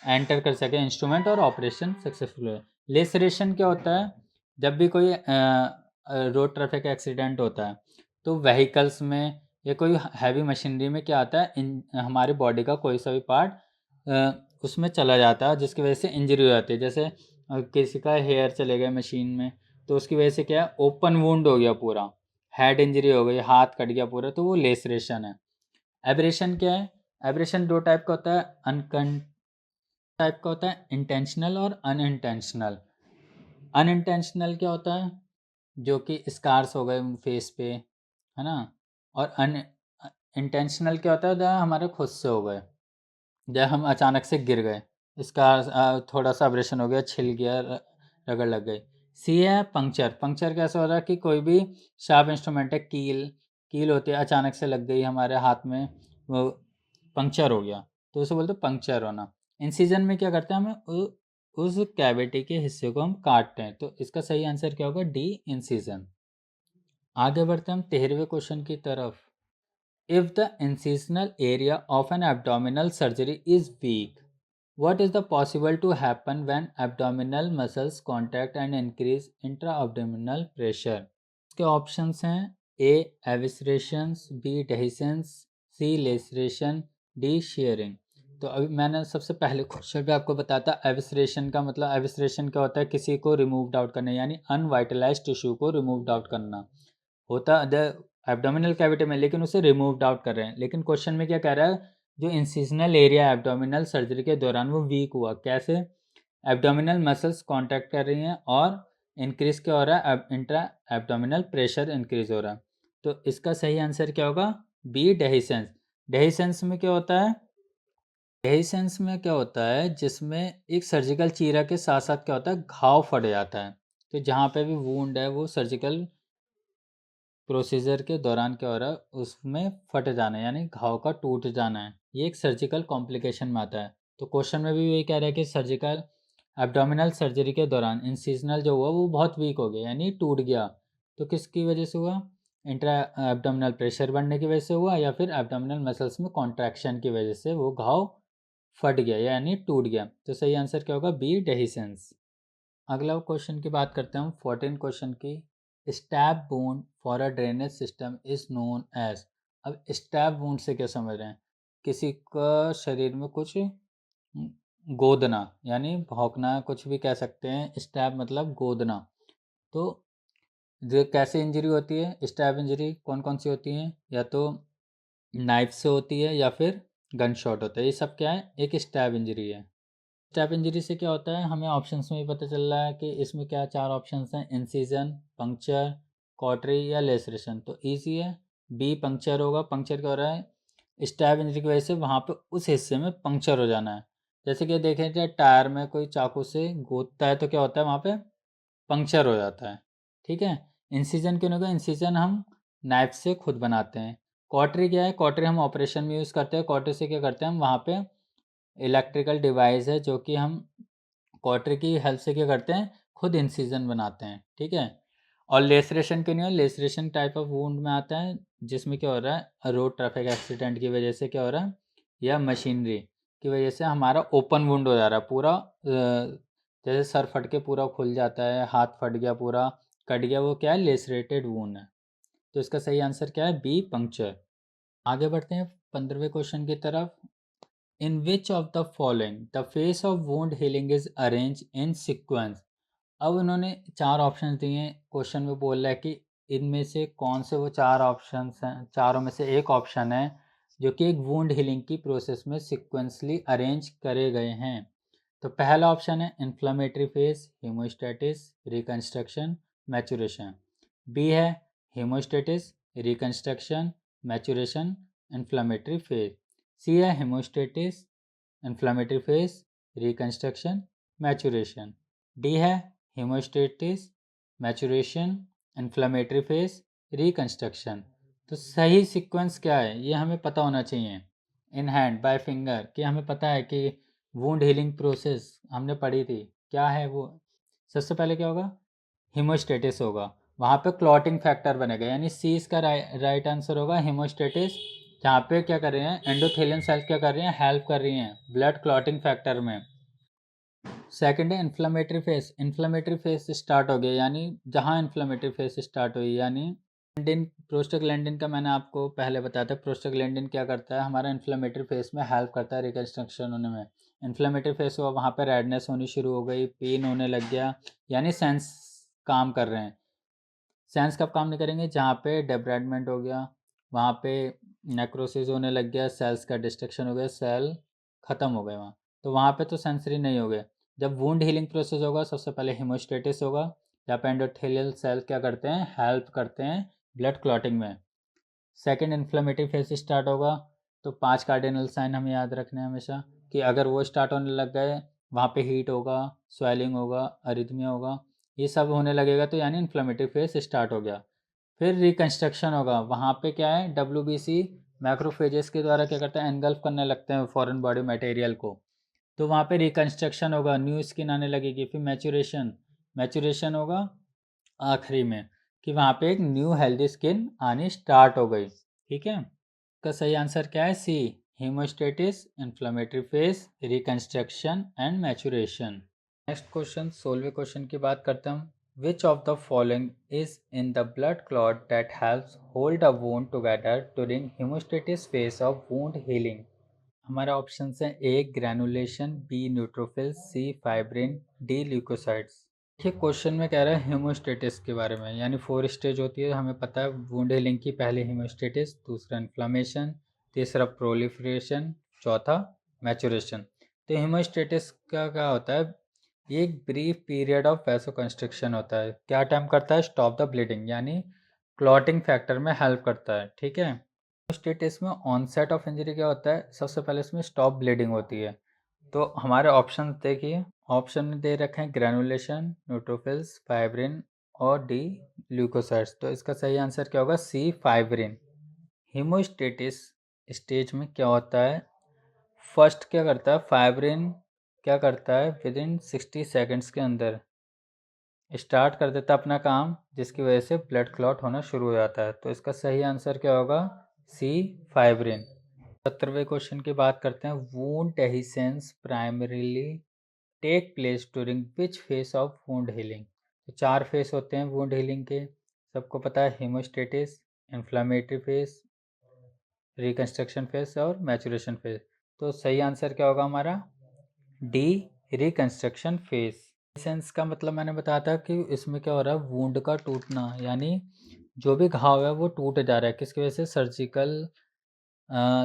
एंटर कर सके इंस्ट्रूमेंट और ऑपरेशन सक्सेसफुल हो। लेसरेशन क्या होता है, जब भी कोई रोड ट्रैफिक एक्सीडेंट होता है तो व्हीकल्स में या कोई हैवी मशीनरी में क्या आता है, हमारी बॉडी का कोई सा भी पार्ट उसमें चला जाता है जिसकी वजह से इंजरी हो जाती है। जैसे किसी का हेयर चले गए मशीन में तो उसकी वजह से क्या है, ओपन वुंड हो गया पूरा, हेड इंजरी हो गई, हाथ कट गया पूरा, तो वो लेसरेशन है। एब्रेशन क्या है, एब्रेशन दो टाइप का होता है, अनकन टाइप का होता है, इंटेंशनल और अनइंटेंशनल। अनइंटेंशनल क्या होता है, जो कि स्कार्स हो गए फेस पे, है ना। और अन इंटेंशनल क्या होता है, जहाँ हमारे खुद से हो गए, जब हम अचानक से गिर गए, इसका थोड़ा सा अब्रेशन हो गया, छिल गया, रगड़ लग गई। सी है पंक्चर। पंक्चर कैसे हो रहा है कि कोई भी शार्प इंस्ट्रूमेंट है, कील कील होती है, अचानक से लग गई हमारे हाथ में, वो पंक्चर हो गया, तो उसे बोलते पंक्चर होना। इंसिजन में क्या करते हैं, हमें उस कैविटी के हिस्से को हम काटते हैं, तो इसका सही आंसर क्या होगा, डी, इंसिजन। आगे बढ़ते हैं हम 13वें क्वेश्चन की तरफ। If the incisional area of an abdominal surgery is weak, what is the possible to happen when abdominal muscles contract and increase intra-abdominal pressure? इसके ऑप्शंस हैं, ए एविसरेशंस, बी डेहिशंस, सी लेसरेशन, डी शेयरिंग। तो अभी मैंने सबसे पहले question पे आपको बताया, एविसरेशन का मतलब, एविसरेशन क्या होता है, किसी को रिमूव आउट करना, यानी अनवाइटलाइज टिश्यू को रिमूव आउट करना होता है एब्डोमिनल कैविटी में, लेकिन उसे रिमूव्ड आउट कर रहे हैं। लेकिन क्वेश्चन में क्या कह रहा है, जो इंसिजनल एरिया एब्डोमिनल सर्जरी के दौरान वो वीक हुआ, कैसे, एब्डोमिनल मसल्स कॉन्ट्रैक्ट कर रही हैं और इंक्रीज क्या हो रहा है, इंट्रा एब्डोमिनल प्रेशर इंक्रीज हो रहा है। तो इसका सही आंसर क्या होगा, बी, डेहिसेंस। डेहिसेंस में क्या होता है, डेहिसेंस में क्या होता है, जिसमें एक सर्जिकल चीरा के साथ साथ क्या होता है, घाव फट जाता है। तो जहाँ पे भी वूंड है वो सर्जिकल प्रोसीजर के दौरान क्या हो रहा है, उसमें फट जाना है, यानी घाव का टूट जाना है, ये एक सर्जिकल कॉम्प्लिकेशन में आता है। तो क्वेश्चन में भी यही कह रहा है कि सर्जिकल एब्डोमिनल सर्जरी के दौरान इंसिजनल जो हुआ वो बहुत वीक हो गया, यानी टूट गया। तो किसकी वजह से हुआ, इंट्रा एब्डोमिनल प्रेशर बढ़ने की वजह से हुआ, या फिर एब्डोमिनल मसल्स में कॉन्ट्रैक्शन की वजह से वो घाव फट गया यानी टूट गया। तो सही आंसर क्या होगा, बी, डेहिसेंस। अगला क्वेश्चन की बात करते हैं हम, 14 क्वेश्चन की। Stab wound for a drainage system is known as. अब स्टैब वुंड से क्या समझ रहे हैं, किसी का शरीर में कुछ गोदना, यानी भौंकना, कुछ भी कह सकते हैं, स्टैब मतलब गोदना। तो जो कैसे इंजरी होती है, स्टैब इंजरी कौन कौन सी होती हैं, या तो नाइफ से होती है या फिर गन शॉट होता है, ये सब क्या है, एक स्टैब इंजरी है। स्टैब इंजरी से क्या होता है, हमें ऑप्शंस में भी पता चल रहा है कि इसमें क्या चार ऑप्शंस हैं, इंसिजन, पंक्चर, कॉटरी या लेसरेशन। तो ईजी है, बी पंक्चर होगा। पंक्चर क्या हो रहा है, स्टैब इंजरी की वजह से वहाँ पे उस हिस्से में पंक्चर हो जाना है। जैसे कि देखें जाए, टायर में कोई चाकू से गोदता है तो क्या होता है, वहाँ पे पंक्चर हो जाता है, ठीक है। इंसिजन क्यों नहीं होगा, इंसिजन हम नाइफ से खुद बनाते हैं। कॉटरी क्या है, कॉटरी हम ऑपरेशन में यूज़ करते हैं। कॉटरी से क्या करते हैं हम, वहाँ पे इलेक्ट्रिकल डिवाइस है जो कि हम कॉटरी की हेल्प से क्या करते हैं, खुद इंसिजन बनाते हैं, ठीक है। और लेसरेशन क्यों नहीं हो, लेसरेशन टाइप ऑफ वुंड में आता है जिसमें क्या हो रहा है, रोड ट्रैफिक एक्सीडेंट की वजह से क्या हो रहा है, या मशीनरी की वजह से हमारा ओपन वुंड हो जा रहा है पूरा, जैसे सर फट के पूरा खुल जाता है, हाथ फट गया पूरा, कट गया, वो क्या है, लेसरेटेड वुंड है। तो इसका सही आंसर क्या है, बी पंक्चर। आगे बढ़ते हैं 15वें क्वेश्चन की तरफ। In which of the following the phase of wound healing is arrange in sequence. अब उन्होंने चार ऑप्शन दिए हैं, क्वेश्चन में बोल रहा है कि इनमें से कौन से वो चार ऑप्शंस हैं, चारों में से एक ऑप्शन है जो कि एक वुंड हीलिंग की प्रोसेस में सिक्वेंसली अरेंज करे गए हैं। तो पहला ऑप्शन है inflammatory phase, haemostasis, reconstruction, maturation. B है haemostasis, reconstruction, maturation, inflammatory phase. C है haemostasis, inflammatory phase, reconstruction, maturation. D है haemostasis, maturation, inflammatory phase, reconstruction. तो सही सीक्वेंस क्या है ये हमें पता होना चाहिए, इन हैंड बाय फिंगर, कि हमें पता है कि वुंड हीलिंग प्रोसेस हमने पढ़ी थी क्या है वो। सबसे पहले क्या होगा, हीमोस्टेटिस होगा। वहाँ पे क्लॉटिंग फैक्टर बनेगा, यानी सी इसका राइट आंसर होगा हेमोस्टेटिस। जहाँ पे क्या कर रहे हैं, एंडोथेलियन सेल्स क्या कर रही हैं, हेल्प कर रही हैं ब्लड क्लॉटिंग फैक्टर में। सेकंड है inflammatory face. Inflammatory face start हो गया, यानी जहाँ इन्फ्लेमेटरी फेस स्टार्ट हुई, यानी प्रोस्टाग्लैंडिन का मैंने आपको पहले बताया था। प्रोस्टाग्लैंडिन क्या करता है, हमारा इन्फ्लेमेटरी फेस में हेल्प करता है रिकंस्ट्रक्शन होने में। इन्फ्लेमेटरी फेस हुआ, वहाँ पे रेडनेस होनी शुरू हो गई, पेन होने लग गया, यानी सेंस काम कर रहे हैं। सेंस कब काम नहीं करेंगे, जहाँ पे डेब्राइडमेंट हो गया, वहाँ पे नेक्रोसिस होने लग गया, सेल्स का डिस्ट्रक्शन हो गया, सेल ख़त्म हो गए वहाँ, तो वहाँ पे तो सेंसरी नहीं हो गए। जब वुंड हीलिंग प्रोसेस होगा, सबसे पहले हेमोस्टेटिस होगा, जहाँ पे एंडोथेलियल सेल क्या करते हैं, हेल्प करते हैं ब्लड क्लॉटिंग में। सेकेंड इन्फ्लेमेटरी फेज स्टार्ट होगा, तो 5 कार्डिनल साइन हमें याद रखने हैं हमेशा, कि अगर वो स्टार्ट होने लग गए, वहाँ पे हीट होगा, स्वेलिंग होगा, अरिथमिया होगा, ये सब होने लगेगा, तो यानी इन्फ्लेमेटरी फेज स्टार्ट हो गया। फिर रिकंस्ट्रक्शन होगा, वहाँ पे क्या है, WBC मैक्रोफेजेस के द्वारा क्या करते हैं, एनगल्फ करने लगते हैं फॉरेन बॉडी मटेरियल को, तो वहाँ पे रिकंस्ट्रक्शन होगा, न्यू स्किन आने लगेगी। फिर मैचुरेशन, मैचुरेशन होगा आखिरी में, कि वहाँ पे एक न्यू हेल्दी स्किन आनी स्टार्ट हो गई। ठीक है, इसका सही आंसर क्या है, C, haemostasis, inflammatory phase, reconstruction and maturation. Next question, 16वें क्वेश्चन की बात करते हैं हम। Which of the following is in the blood clot that helps hold a wound together during haemostasis phase of wound healing. हमारा option है, A granulation, B neutrophils, C fibrin, D leukocytes. देखिए question में कह रहा है हेमोस्टेटिस के बारे में, यानी 4 स्टेज होती है, हमें पता है वुंड हीलिंग की। पहले हेमोस्टेटिस, दूसरा इन्फ्लेमेशन, तीसरा प्रोलिफरेशन, चौथा मैचुरेशन। तो हेमोस्टेटिस का क्या होता है, ये एक ब्रीफ पीरियड ऑफ वैसोकंस्ट्रिक्शन होता है। क्या टाइम करता है, स्टॉप द ब्लीडिंग, यानी क्लॉटिंग फैक्टर में हेल्प करता है। ठीक है, हेमोस्टेटिस में ऑनसेट ऑफ इंजरी क्या होता है, सबसे पहले इसमें स्टॉप ब्लीडिंग होती है। तो हमारे ऑप्शन देखिए, ऑप्शन में दे रखे हैं ग्रैनुलेशन, न्यूट्रोफिल्स, फाइब्रिन और डी ल्यूकोसाइट्स। तो इसका सही आंसर क्या होगा, सी फाइब्रिन। हीमोस्टेटिस स्टेज में क्या होता है, फर्स्ट क्या करता है, फाइब्रिन क्या करता है, विद इन 60 सेकेंड्स के अंदर स्टार्ट कर देता है अपना काम, जिसकी वजह से ब्लड क्लॉट होना शुरू हो जाता है। तो इसका सही आंसर क्या होगा, सी फाइब्रिन। 17वें क्वेश्चन की बात करते हैं। Wound adhesions primarily take place during which phase of wound healing. तो 4 फेस होते हैं वुंड हीलिंग के, सबको पता है, हेमोस्टेटिस, इन्फ्लामेटरी फेस, रिकंस्ट्रक्शन फेस और मैचुरेशन फेस। तो सही आंसर क्या होगा हमारा, डी, रिकंस्ट्रक्शन फेस। सेंस का मतलब मैंने बताया था कि इसमें क्या हो रहा है, वुंड का टूटना, यानी जो भी घाव है वो टूट जा रहा है, किसकी वजह से,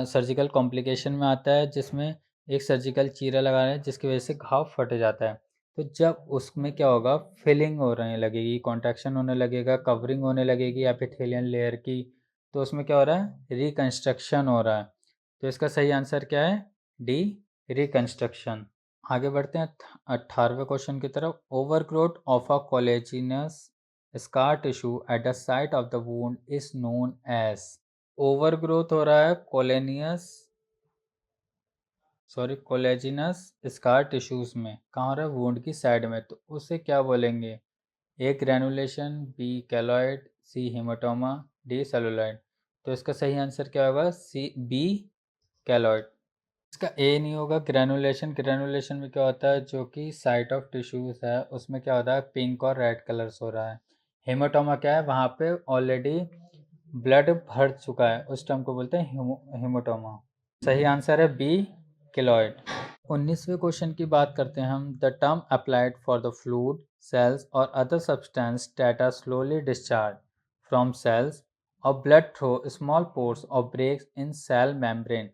सर्जिकल कॉम्प्लिकेशन में आता है, जिसमें एक सर्जिकल चीरा लगा रहे हैं, जिसकी वजह से घाव फट जाता है। तो जब उसमें क्या होगा, फिलिंग होने लगेगी, कॉन्ट्रैक्शन होने लगेगा, कवरिंग होने लगेगी एपिथेलियल लेयर की, तो उसमें क्या हो रहा है, रिकंस्ट्रक्शन हो रहा है। तो इसका सही आंसर क्या है, डी, रिकंस्ट्रक्शन। आगे बढ़ते हैं 18वें क्वेश्चन की तरफ। Overgrowth of a collagenous scar tissue at the site of the wound is known as. Overgrowth हो रहा है कोलेजिनस स्कार टिश्यूज में, कहाँ हो रहा है, वुंड की साइड में, तो उसे क्या बोलेंगे, ए ग्रैनुलेशन, बी कैलॉइड, सी हेमाटोमा, डी सेलुलॉइड। तो इसका सही आंसर क्या होगा, सी, बी कैलॉइड। इसका ए नहीं होगा, ग्रैनुलेशन। ग्रैनुलेशन में क्या होता है, जो कि साइट ऑफ टिश्यूज है उसमें क्या होता है, पिंक और रेड कलर्स हो रहा है। हेमाटोमा क्या है, वहाँ पे ऑलरेडी ब्लड भर चुका है, उस टर्म को बोलते हैं हेमाटोमा। सही आंसर है बी, केलॉइड। 19वें क्वेश्चन की बात करते हैं हम। The term applied for the fluid cells or other substance that are slowly discharge from cells or blood through small pores or breaks in cell membrane.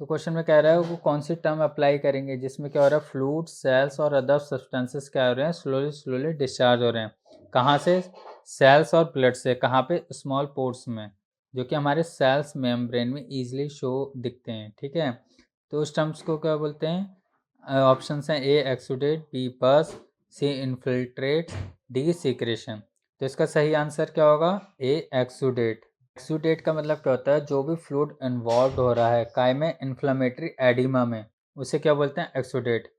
तो question में कह रहा है वो कौन सी टर्म अप्लाई करेंगे, जिसमें क्या हो रहा है, fluid cells or other substances क्या हो रहे हैं, स्लोली स्लोली डिस्चार्ज हो रहे हैं। कहाँ से, सेल्स और ब्लड से। कहाँ पे, स्मॉल पोर्स में, जो कि हमारे सेल्स मेम्ब्रेन में ईजिली शो दिखते हैं। ठीक है, तो उस टर्म्स को क्या बोलते हैं, ऑप्शन हैं, ए एक्सुडेट, बी पस, सी इन्फिल्ट्रेट, डी सीक्रेशन। तो इसका सही आंसर क्या होगा, ए एक्सुडेट। एक्सुडेट का मतलब क्या होता है, जो भी फ्लूइड इन्वॉल्व हो रहा है काय में, इन्फ्लेमेटरी एडिमा में, उसे क्या बोलते हैं, एक्सुडेट।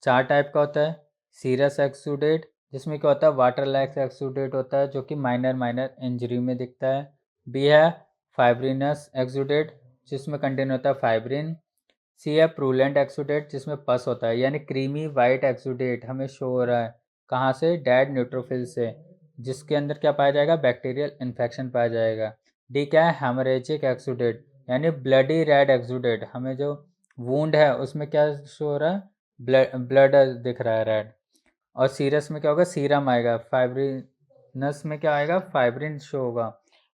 4 टाइप का होता है, सीरस एक्सुडेट, जिसमें क्या होता है वाटर लैक्स एक्सुडेट होता है जो कि माइनर इंजरी में दिखता है। बी है फाइब्रिनस एक्सुडेट जिसमें कंटेन होता है फाइब्रिन। सी है प्रूलेंट एक्सुडेट जिसमें पस होता है, यानी क्रीमी वाइट एक्सुडेट हमें शो हो रहा है कहाँ से, डेड न्यूट्रोफिल से, जिसके अंदर क्या पाया जाएगा, बैक्टीरियल इन्फेक्शन पाया जाएगा। डी क्या है हेमरेजिक एक्सुडेट यानी ब्लडी रेड एक्सुडेट, हमें जो वूंड है उसमें क्या शो हो रहा है, ब्लड दिख रहा है रेड। और सीरस में क्या होगा, सीरम आएगा। फाइब्रिनस में क्या आएगा, फाइब्रिन शो होगा।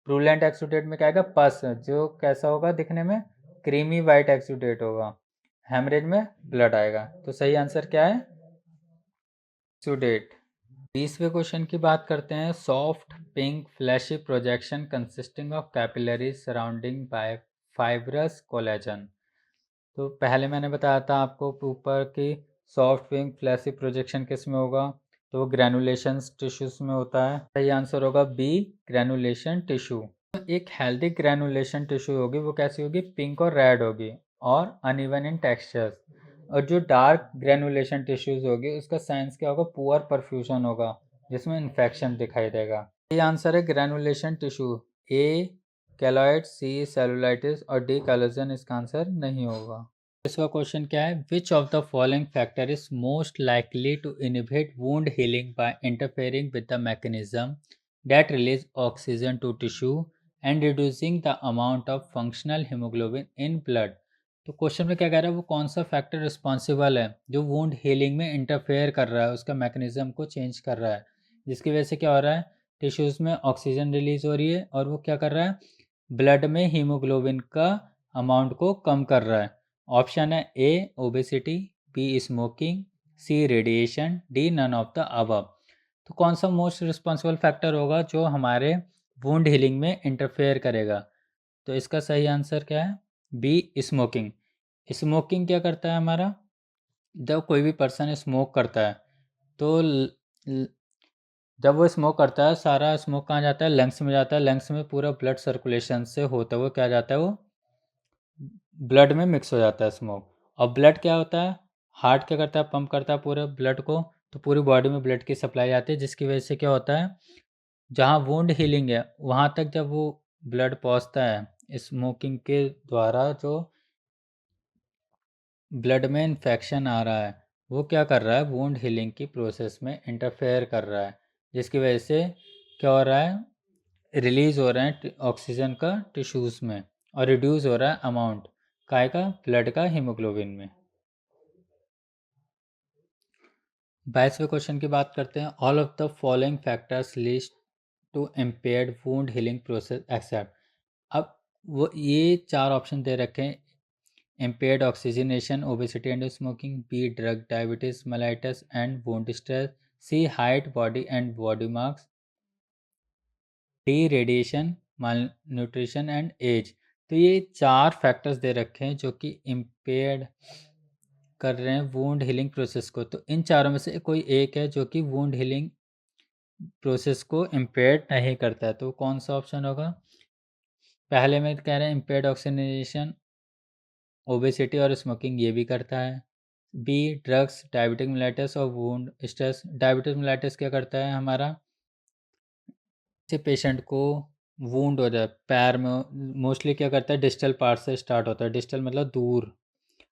प्रूलेंट एक्सुडेट में क्या आएगा, पस, जो कैसा होगा दिखने में, क्रीमी वाइट एक्सुडेट होगा। हेमरेज में ब्लड आएगा। तो सही आंसर क्या है, एक्सुडेट। 20वें क्वेश्चन की बात करते हैं। Soft pink fleshy projection consisting of capillaries surrounding by fibrous collagen. तो पहले मैंने बताया था आपको ऊपर कि सॉफ्ट पिंक फ्लैशी प्रोजेक्शन किस में होगा, तो वो ग्रैनुलेशन टिश्यूज में होता है। सही आंसर होगा बी, ग्रैनुलेशन टिश्यू। एक हेल्दी ग्रैनुलेशन टिश्यू होगी वो कैसी होगी, पिंक और रेड होगी और अनइवन इन टेक्सचर्स। और जो डार्क ग्रैनुलेशन टिश्यूज होगी उसका साइंस क्या होगा, पुअर परफ्यूजन होगा जिसमें इन्फेक्शन दिखाई देगा। ये आंसर है granulation tissue. A keloid, C cellulitis और डी कैलोजन इसका आंसर नहीं होगा। इसका क्वेश्चन क्या है, which of the following factor is most likely to inhibit wound healing by interfering with the mechanism that release oxygen to tissue and reducing the amount of functional hemoglobin in blood। तो question में क्या कह रहा है, वो कौन सा factor responsible है जो वुंड हीलिंग में इंटरफेयर कर रहा है, उसका मैकेनिज्म को चेंज कर रहा है, जिसकी वजह से क्या हो रहा है, टिश्यूज़ में ऑक्सीजन रिलीज हो रही है और वो क्या कर रहा है, ब्लड में हीमोग्लोबिन का अमाउंट को कम कर रहा है। ऑप्शन है A obesity, B smoking, C radiation, D none of the above. तो कौन सा मोस्ट रिस्पॉन्सिबल फैक्टर होगा जो हमारे वुंड हीलिंग में इंटरफेयर करेगा, तो इसका सही आंसर क्या है, बी स्मोकिंग। स्मोकिंग क्या करता है हमारा, जब कोई भी पर्सन स्मोक करता है तो ल, जब वो स्मोक करता है सारा स्मोक कहाँ जाता है, लंग्स में जाता है। लंग्स में पूरा ब्लड सर्कुलेशन से होता है वो क्या जाता है, वो ब्लड में मिक्स हो जाता है स्मोक। और ब्लड क्या होता है, हार्ट क्या करता है, पंप करता है पूरे ब्लड को, तो पूरी बॉडी में ब्लड की सप्लाई आती है, जिसकी वजह से क्या होता है, जहाँ वुंड हीलिंग है वहाँ तक जब वो ब्लड पहुँचता है स्मोकिंग के द्वारा, जो ब्लड में इन्फेक्शन आ रहा है वो क्या कर रहा है, वुंड हीलिंग की प्रोसेस में इंटरफेयर कर रहा है, जिसकी वजह से क्या हो रहा है, रिलीज हो रहा है ऑक्सीजन का टिश्यूज़ में और रिड्यूस हो रहा है अमाउंट काय का, ब्लड का हीमोग्लोबिन में। 22वें क्वेश्चन की बात करते हैं। All of the following factors list to impaired wound healing process except. अब वो ये चार ऑप्शन दे रखे हैं, impaired oxygenation, obesity and smoking, B drug, diabetes mellitus and wound stress, C height body and body marks, D radiation malnutrition and age. तो ये चार फैक्टर्स दे रखे हैं जो कि इम्पेयर्ड कर रहे हैं वुंड हीलिंग प्रोसेस को। तो इन चारों में से कोई एक है जो कि वुंड हीलिंग प्रोसेस को इम्पेयर्ड नहीं करता है, तो कौन सा ऑप्शन होगा, पहले में कह रहे हैं इम्पेयर्ड ऑक्सीजनेशन, ओबेसिटी और स्मोकिंग ये भी करता है। बी ड्रग्स, डायबिटिक मेलाइटस और वुंड स्ट्रेस। डायबिटिक मेलाइटस क्या करता है हमारा, से पेशेंट को वुंड हो जाए पैर में, मोस्टली क्या करता है डिस्टल पार्ट से स्टार्ट होता है, डिस्टल मतलब दूर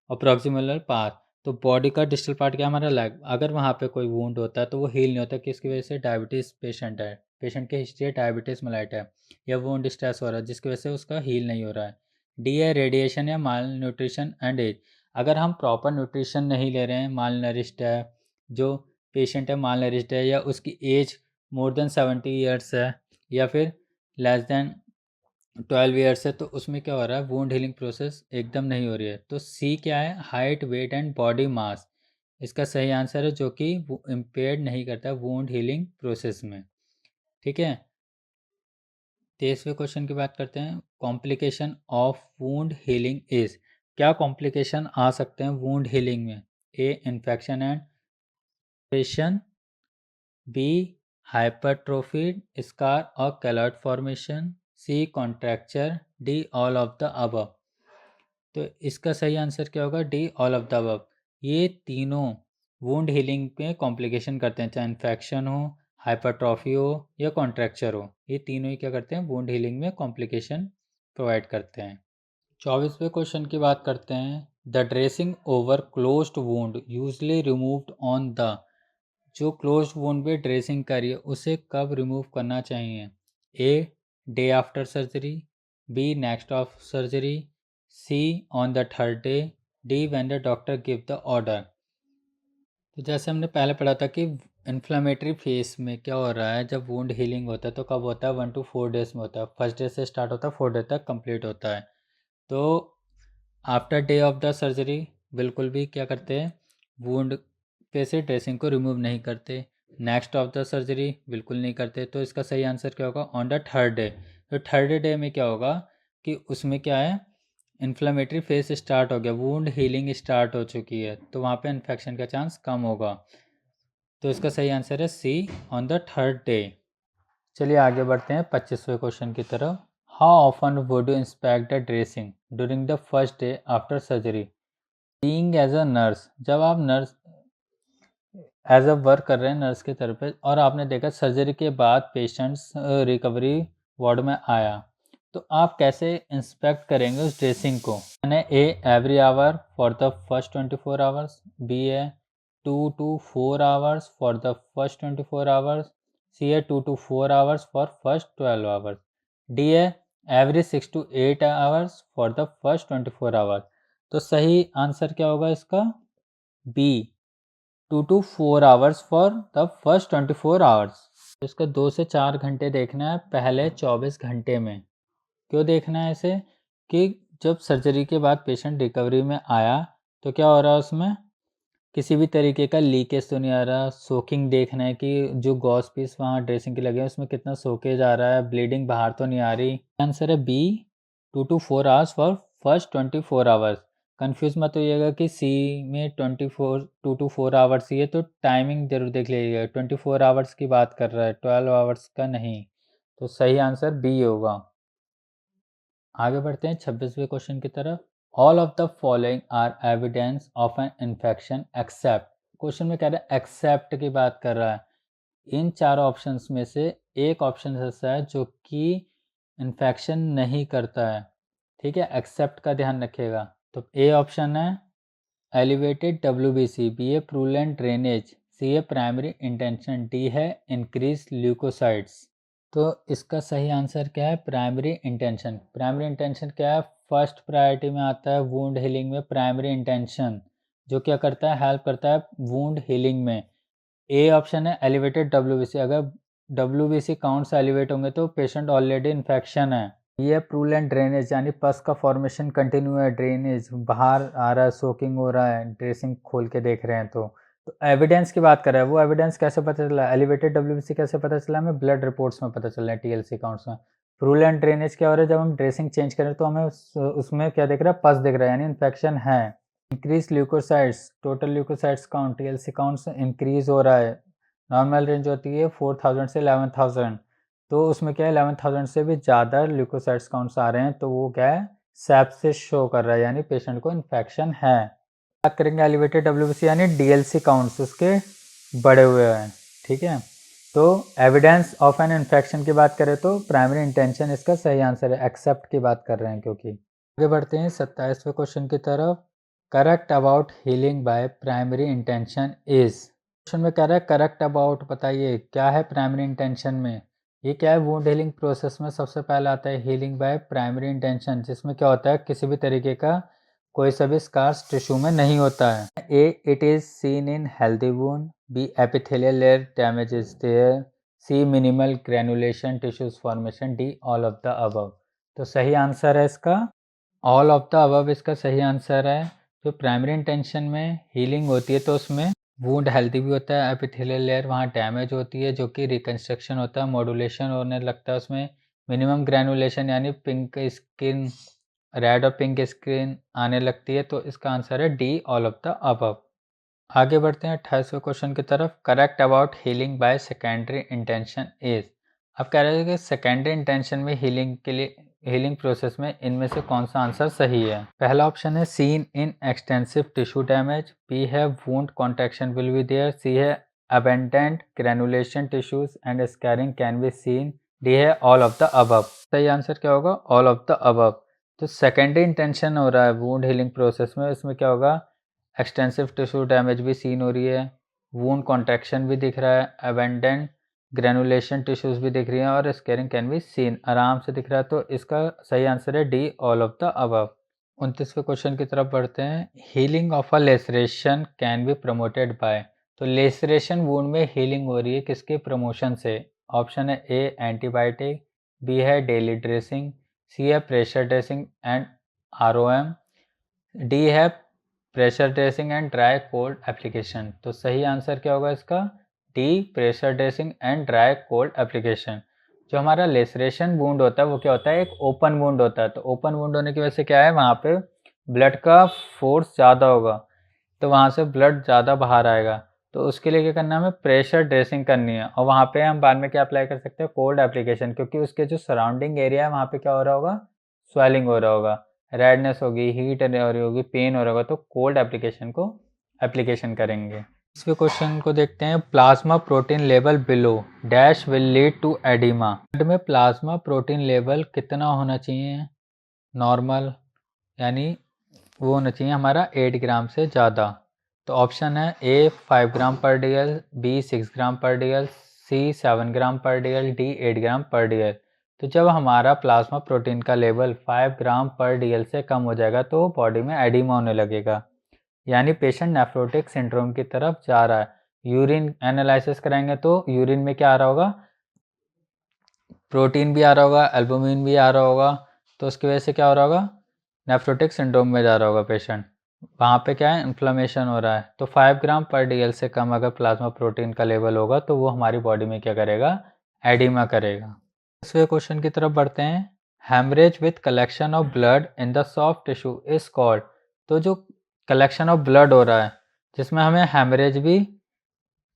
और प्रॉक्सिमल पार्ट। तो बॉडी का डिस्टल पार्ट क्या हमारा लेग, अगर वहाँ पे कोई वुंड होता है तो वो हील नहीं होता, किसकी वजह से, डायबिटीज़ पेशेंट है, पेशेंट की हिस्ट्री है डायबिटीज़ मेलाइट है या वुंड स्ट्रेस हो रहा है जिसकी वजह से उसका हील नहीं हो रहा है। डी है रेडिएशन या माल न्यूट्रिशन एंड एज। अगर हम प्रॉपर न्यूट्रिशन नहीं ले रहे हैं, माल नरिश्ड है, जो पेशेंट है माल नरिश्ड है या उसकी एज मोर देन 70 ईयर्स है या फिर लेस देन 12 ईयर्स है, तो उसमें क्या हो रहा है, वुंड हीलिंग प्रोसेस एकदम नहीं हो रही है। तो सी क्या है, height weight and body mass, इसका सही आंसर है जो कि इम्पेयर्ड नहीं करता वुंड हीलिंग प्रोसेस में। ठीक है, 23वें क्वेश्चन की बात करते हैं। Complication of wound healing is, क्या कॉम्प्लिकेशन आ सकते हैं वुंड हीलिंग में, A infection and operation, B hypertrophy scar or keloid formation, C contracture, D all of the above. तो इसका सही आंसर क्या होगा, D all of the above. ये तीनों वुंड हीलिंग में कॉम्प्लिकेशन करते हैं, चाहे इन्फेक्शन हो, हाइपरट्रॉफी हो या कॉन्ट्रैक्चर हो, ये तीनों ही क्या करते हैं, वुंड हीलिंग में कॉम्प्लिकेशन प्रोवाइड करते हैं। 24वें क्वेश्चन की बात करते हैं। The dressing over closed wound usually removed on the, जो क्लोज्ड वुंड पे ड्रेसिंग करिए उसे कब रिमूव करना चाहिए? A day after surgery, B next of surgery, C on the third day, D when the doctor give the order. तो जैसे हमने पहले पढ़ा था कि इन्फ्लामेटरी फेस में क्या हो रहा है, जब वुंड हीलिंग होता है तो कब होता है, 1 to 4 डेज में होता है। फर्स्ट डे से स्टार्ट होता है, 4 डे तक कंप्लीट होता है। तो after day of the surgery बिल्कुल भी क्या करते हैं, वुंड पे से ड्रेसिंग को रिमूव नहीं करते। नेक्स्ट ऑफ द सर्जरी बिल्कुल नहीं करते। तो इसका सही आंसर क्या होगा, ऑन द थर्ड डे। तो थर्ड डे में क्या होगा कि उसमें क्या है, इन्फ्लेमेटरी फेज स्टार्ट हो गया, वुंड हीलिंग स्टार्ट हो चुकी है, तो वहाँ पे इन्फेक्शन का चांस कम होगा। तो इसका सही आंसर है C, on the third day. चलिए आगे बढ़ते हैं 25वें क्वेश्चन की तरफ। How often would you inspect the dressing during the first day after surgery? Being as a nurse, जब आप नर्स एज अ वर्क कर रहे हैं नर्स की तरफ पे और आपने देखा सर्जरी के बाद पेशेंट्स रिकवरी वार्ड में आया, तो आप कैसे इंस्पेक्ट करेंगे उस ड्रेसिंग को? मैंने A every hour for the first 24 hours, B है 2 to 4 hours for the first 24 hours, C है 2 to 4 hours for first 12 hours, D है every 6 to 8 hours for the first 24 hours. तो सही आंसर क्या होगा इसका, B 2 to 4 hours for the first 24 hours. इसका 2 से 4 घंटे देखना है पहले 24 घंटे में। क्यों देखना है इसे, कि जब सर्जरी के बाद पेशेंट रिकवरी में आया तो क्या हो रहा है, उसमें किसी भी तरीके का लीकेज तो नहीं आ रहा। सोकिंग देखना है कि जो गॉस पीस वहाँ ड्रेसिंग के लगे हैं उसमें कितना सोकेज आ रहा है, ब्लीडिंग बाहर तो नहीं आ रही। आंसर है B 2 to 4 hours for first 24 hours. Confuse मत होइएगा कि सी में 2 to 4 आवर्स ही है, तो टाइमिंग जरूर देख लीजिएगा, 24 आवर्स की बात कर रहा है, 12 आवर्स का नहीं। तो सही आंसर बी होगा। आगे बढ़ते हैं 26वें क्वेश्चन की तरफ। All of the following are evidence of an infection except, question में कह रहा है एक्सेप्ट की बात कर रहा है। इन चारों ऑप्शंस में से एक ऑप्शन ऐसा है जो कि इन्फेक्शन नहीं करता है, ठीक है, एक्सेप्ट का ध्यान रखिएगा। तो ए ऑप्शन है एलिवेटेड WBC, बी है प्रूलेंट ड्रेनेज, सी है प्राइमरी इंटेंशन, डी है इंक्रीज ल्यूकोसाइड्स। तो इसका सही आंसर क्या है, प्राइमरी इंटेंशन। प्राइमरी इंटेंशन क्या है, फर्स्ट प्रायोरिटी में आता है वुंड हीलिंग में प्राइमरी इंटेंशन, जो क्या करता है, हेल्प करता है वुंड हीलिंग में। ए ऑप्शन है एलिवेटेड WBC, अगर WBC काउंट से एलिवेट होंगे तो पेशेंट ऑलरेडी इन्फेक्शन है। ये प्रूलेंट ड्रेनेज, यानी पस का फॉर्मेशन कंटिन्यू है, ड्रेनेज बाहर आ रहा है, सोकिंग हो रहा है, ड्रेसिंग खोल के देख रहे हैं। तो एविडेंस की बात कर रहे हैं, वो एविडेंस कैसे पता चला, एलिवेटेड WBC कैसे पता चला, हमें ब्लड रिपोर्ट्स में पता चल रहा है, TLC काउंट्स में। प्रूलेंट ड्रेनेज क्या हो रहा है, जब हम ड्रेसिंग चेंज करें तो हमें उसमें क्या दिख रहा है, पस दिख रहा है, यानी इन्फेक्शन है। Increase leucocytes, total leucocytes count, TLC counts increase हो रहा है। नॉर्मल रेंज होती है 4000 से 11000, तो उसमें क्या है 11000 से भी ज़्यादा ल्यूकोसाइड्स काउंट्स आ रहे हैं, तो वो क्या है, सेप्सिस शो कर रहा है, यानी पेशेंट को इन्फेक्शन है। बात करेंगे एलिवेटेड WBC यानी DLC काउंट्स उसके बड़े हुए हैं, ठीक है। तो एविडेंस ऑफ एन इन्फेक्शन की बात करें तो प्राइमरी इंटेंशन इसका सही आंसर है, एक्सेप्ट की बात कर रहे हैं क्योंकि। आगे बढ़ते हैं 27वें क्वेश्चन की तरफ। Correct about healing by primary intention is, question में कह रहा है करेक्ट अबाउट, बताइए क्या है प्राइमरी इंटेंशन में। ये क्या है, वुंड हीलिंग प्रोसेस में सबसे पहले आता है हीलिंग बाय प्राइमरी इंटेंशन, जिसमें क्या होता है, किसी भी तरीके का कोई सा भी स्कार्स टिश्यू में नहीं होता है। A it is seen in healthy wound, B epithelial layer damage is there, C minimal granulation tissues formation, D all of the above. तो सही आंसर है इसका ऑल ऑफ द अबव, इसका सही आंसर है। जो प्राइमरी इंटेंशन में healing होती है तो उसमें वुंड हेल्दी भी होता है, एपिथेलियल लेयर वहाँ डैमेज होती है, जो कि रिकन्स्ट्रक्शन होता है, मॉड्यूलेशन होने लगता है उसमें, मिनिमम ग्रैनुलेशन यानी पिंक स्किन, रेड और पिंक स्किन आने लगती है। तो इसका आंसर है D all of the above. आगे बढ़ते हैं 28वें क्वेश्चन की तरफ। Correct about healing by secondary intention is, अब कह रहे हैं कि सेकेंडरी इंटेंशन में हीलिंग के लिए हीलिंग प्रोसेस में इनमें से कौन सा आंसर सही है? पहला ऑप्शन है seen in extensive tissue damage, B है wound contraction will be there, C है abundant granulation tissues and scarring can be seen, D है ऑल ऑफ द अबव। सही आंसर क्या होगा? All of the above. तो secondary intention हो रहा है वुंड हीलिंग प्रोसेस में, इसमें क्या होगा? एक्सटेंसिव टिश्यू डैमेज भी सीन हो रही है, वुंड कॉन्ट्रैक्शन भी दिख रहा है, अबेंडेंट ग्रेनुलेशन टिश्यूज भी दिख रही हैं और स्कैरिंग कैन बी सीन आराम से दिख रहा है। तो इसका सही आंसर है D, all of the above. 29वें क्वेश्चन की तरफ बढ़ते हैं। Healing of a laceration can be promoted by. तो लेसरेशन वुंड में हीलिंग हो रही है किसके प्रमोशन से? ऑप्शन है ए एंटीबायोटिक, बी है डेली ड्रेसिंग, सी है pressure dressing and ROM, D है pressure dressing and dry cold application. तो सही आंसर क्या होगा इसका? D, pressure dressing and dry cold application. जो हमारा लेसरेशन वुंड होता है वो क्या होता है? एक ओपन वुंड होता है। तो ओपन वुंड होने की वजह से क्या है, वहाँ पे ब्लड का फोर्स ज़्यादा होगा, तो वहाँ से ब्लड ज़्यादा बाहर आएगा। तो उसके लिए क्या करना है, हमें प्रेशर ड्रेसिंग करनी है। और वहाँ पे हम बाद में क्या अप्लाई कर सकते हैं? कोल्ड एप्लीकेशन, क्योंकि उसके जो सराउंडिंग एरिया है वहाँ पे क्या हो रहा होगा? स्वेलिंग हो रहा होगा, रेडनेस होगी, हीट हो रही होगी, पेन हो रहा होगा। तो कोल्ड एप्लीकेशन को एप्लीकेशन करेंगे। इसके क्वेश्चन को देखते हैं। Plasma protein level below dash will lead to oedema. Blood में प्लाज्मा प्रोटीन लेवल कितना होना चाहिए? नॉर्मल, यानी वो होना चाहिए हमारा 8 ग्राम से ज़्यादा। तो ऑप्शन है ए 5 ग्राम पर DL, बी 6 ग्राम पर DL, सी 7 ग्राम पर DL, डी 8 ग्राम पर DL। तो जब हमारा प्लाज्मा प्रोटीन का लेवल 5 ग्राम पर DL से कम हो जाएगा तो बॉडी में एडिमा होने लगेगा, यानी पेशेंट नेफ्रोटिक सिंड्रोम की तरफ जा रहा है। यूरिन एनालिसिस कराएंगे तो यूरिन में क्या आ रहा होगा? प्रोटीन भी आ रहा होगा, एल्बुमिन भी आ रहा होगा। तो उसकी वजह से क्या हो रहा होगा? नेफ्रोटिक सिंड्रोम में जा रहा होगा पेशेंट। वहाँ पे क्या है? इन्फ्लेमेशन हो रहा है। तो 5 ग्राम पर DL से कम अगर प्लाज्मा प्रोटीन का लेवल होगा तो वो हमारी बॉडी में क्या करेगा? एडिमा करेगा। दूसरे क्वेश्चन की तरफ बढ़ते हैं। Haemorrhage with collection of blood in the soft tissue is called. तो जो कलेक्शन ऑफ ब्लड हो रहा है जिसमें हमें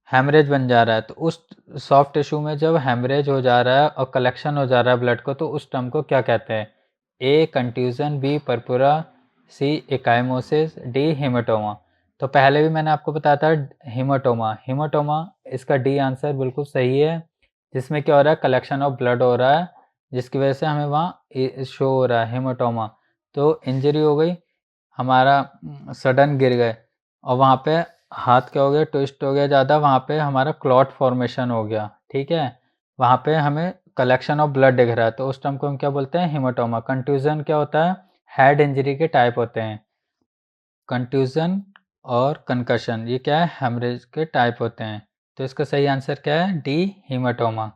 हेमरेज बन जा रहा है, तो उस सॉफ्ट टिश्यू में जब हेमरेज हो जा रहा है और कलेक्शन हो जा रहा है ब्लड को, तो उस टर्म को क्या कहते हैं? ए कंट्यूजन, बी परपुरा, सी एकाइमोसिस, डी हेमाटोमा। तो पहले भी मैंने आपको बताया था हेमाटोमा। हेमाटोमा इसका डी आंसर बिल्कुल सही है, जिसमें क्या हो रहा है? कलेक्शन ऑफ ब्लड हो रहा है, जिसकी वजह से हमें वहाँ शो हो रहा है हेमाटोमा। तो इंजरी हो गई, हमारा सडन गिर गए और वहाँ पे हाथ क्या हो गया? ट्विस्ट हो गया ज़्यादा, वहाँ पे हमारा क्लॉट फॉर्मेशन हो गया। ठीक है, वहाँ पे हमें कलेक्शन ऑफ ब्लड दिख रहा है, तो उस टर्म को हम क्या बोलते हैं? हेमाटोमा। कंट्यूजन क्या होता है? हेड इंजरी के टाइप होते हैं। कंट्यूजन और कंकशन ये क्या है? हेमरेज के टाइप होते हैं। तो इसका सही आंसर क्या है? D, haematoma.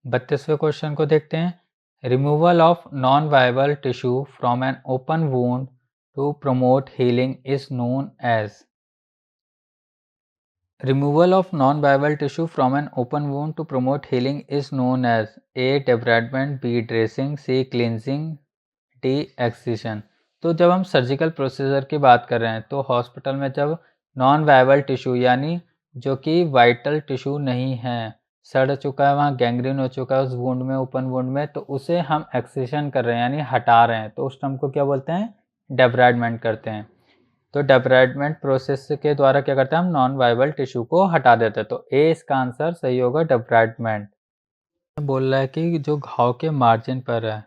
32वें क्वेश्चन को देखते हैं। Removal of non viable tissue from an open wound to promote healing is known as. Removal of non-viable tissue from an open wound to promote healing is known as A. debridement, B. dressing, C. cleansing, D. excision। तो जब हम surgical procedure की बात कर रहे हैं तो hospital में जब नॉन वायबल टिश्यू यानी जो कि वाइटल टिश्यू नहीं है, सड़ चुका है, वहाँ गैंग्रीन हो चुका है उस वुंड में, ओपन वुंड में, तो उसे हम एक्सिशन कर रहे हैं यानी हटा रहे हैं, तो उस टर्म को क्या बोलते हैं? डेब्राइडमेंट करते हैं। तो डेब्राइडमेंट प्रोसेस के द्वारा क्या करते हैं? हम नॉन वायबल टिश्यू को हटा देते हैं। तो ए इसका आंसर सही होगा, डेब्राइडमेंट। बोल रहा है कि जो घाव के मार्जिन पर है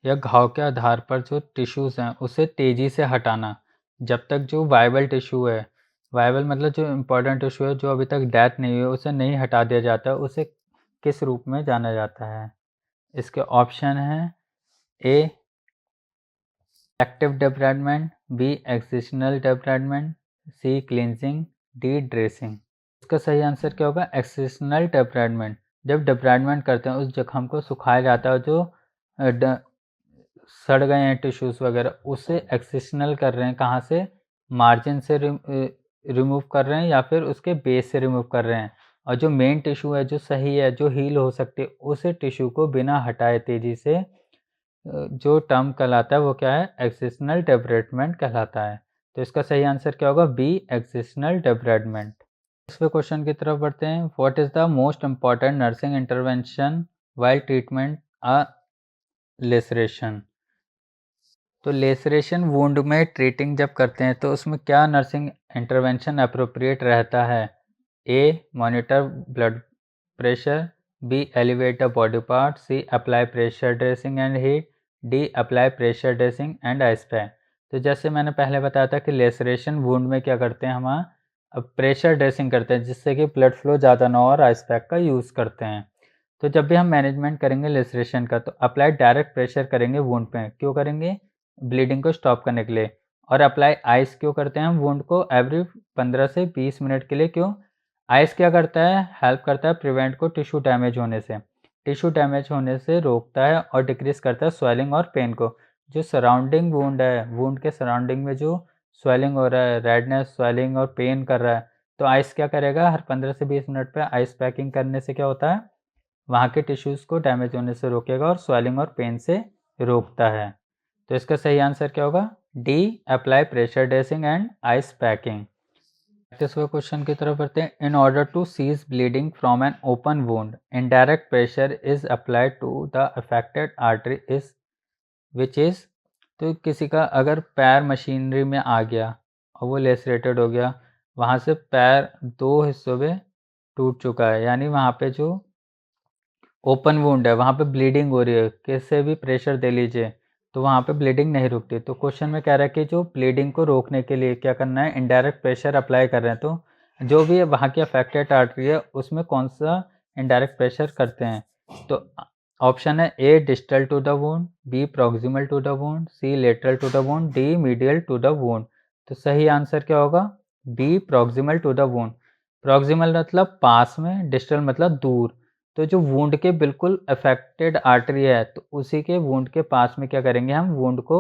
या घाव के आधार पर जो टिश्यूज़ हैं उसे तेज़ी से हटाना, जब तक जो वायबल टिश्यू है, वायबल मतलब जो इम्पोर्टेंट टिश्यू है जो अभी तक डेथ नहीं हुई है, उसे नहीं हटा दिया जाता, उसे किस रूप में जाना जाता है? इसके ऑप्शन हैं ए एक्टिव डेब्राइडमेंट, बी एक्सिशनल डेब्राइडमेंट, सी क्लींजिंग, डी ड्रेसिंग। इसका सही आंसर क्या होगा? एक्सिशनल डेब्राइडमेंट। जब डेब्राइडमेंट करते हैं उस जख्म को सुखाया जाता है, जो सड़ गए हैं टिश्यूज़ वगैरह, उसे एक्सिशनल कर रहे हैं। कहाँ से? मार्जिन से रिमूव कर रहे हैं या फिर उसके बेस से रिमूव कर रहे हैं। और जो मेन टिश्यू है जो सही है, जो हील हो सकती है, उस टिश्यू को बिना हटाए तेज़ी से जो टर्म कहलाता है वो क्या है? एक्सिशनल डेब्राइडमेंट कहलाता है। तो इसका सही आंसर क्या होगा? बी, एक्सिशनल डेब्राइडमेंट। दूसरे क्वेश्चन की तरफ बढ़ते हैं। What is the most important nursing intervention while treatment a laceration. तो लेसरेशन वुंड में ट्रीटिंग जब करते हैं तो उसमें क्या नर्सिंग इंटरवेंशन अप्रोप्रिएट रहता है? A. Monitor blood pressure, B. Elevate the body part, C. Apply pressure dressing and heat, D. Apply pressure dressing and ice pack. तो जैसे मैंने पहले बताया था कि लेसरेशन वुंड में क्या करते हैं, हम अब प्रेशर ड्रेसिंग करते हैं जिससे कि ब्लड फ्लो ज़्यादा ना हो और आइस पैक का यूज़ करते हैं। तो जब भी हम मैनेजमेंट करेंगे लेसरेशन का तो अप्लाई डायरेक्ट प्रेशर करेंगे वुंड पे। क्यों करेंगे? ब्लीडिंग को स्टॉप करने के लिए। और अप्लाई आइस क्यों करते हैं हम वुंड को एवरी 15 से 20 मिनट के लिए? क्यों? आइस क्या करता है? हेल्प करता है प्रिवेंट को टिश्यू डैमेज होने से। टिश्यू डैमेज होने से रोकता है और डिक्रीज करता है स्वेलिंग और पेन को। जो सराउंडिंग वुंड है, वुंड के सराउंडिंग में जो स्वेलिंग हो रहा है, रेडनेस, स्वेलिंग और पेन कर रहा है, तो आइस क्या करेगा? हर 15 से 20 मिनट पे आइस पैकिंग करने से क्या होता है? वहाँ के टिश्यूज़ को डैमेज होने से रोकेगा और स्वेलिंग और पेन से रोकता है। तो इसका सही आंसर क्या होगा? D. Apply pressure dressing and ice packing. Practice हुए क्वेश्चन की तरफ बढ़ते हैं। In order to cease bleeding from an open wound, indirect pressure is applied to the affected artery is which is. तो किसी का अगर पैर मशीनरी में आ गया और वो लेसरेटेड हो गया, वहाँ से पैर 2 हिस्सों में टूट चुका है, यानी वहाँ पे जो ओपन वुंड है वहाँ पे ब्लीडिंग हो रही है, किससे भी प्रेशर दे लीजिए तो वहाँ पे ब्लीडिंग नहीं रुकती। तो क्वेश्चन में कह रहा है कि जो ब्लीडिंग को रोकने के लिए क्या करना है? इनडायरेक्ट प्रेशर अप्लाई कर रहे हैं। तो जो भी वहाँ की अफेक्टेड आर्टरी है उसमें कौन सा इनडायरेक्ट प्रेशर करते हैं? तो ऑप्शन है A. Distal to the wound, B. Proximal to the wound, C. Lateral to the wound, D. Medial to the wound. तो सही आंसर क्या होगा? B. Proximal to the wound. Proximal मतलब पास में, डिस्टल मतलब दूर। तो जो वुंड के बिल्कुल अफेक्टेड आर्टरी है तो उसी के वुंड के पास में क्या करेंगे? हम वुंड को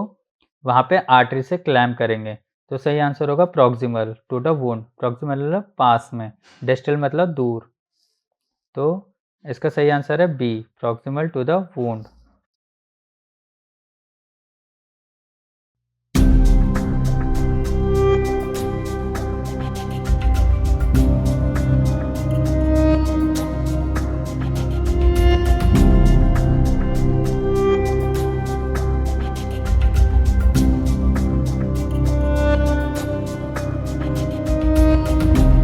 वहाँ पे आर्टरी से क्लैम्प करेंगे। तो सही आंसर होगा proximal to the wound. Proximal मतलब पास में, डिस्टल मतलब दूर। तो इसका सही आंसर है B. Proximal to the wound.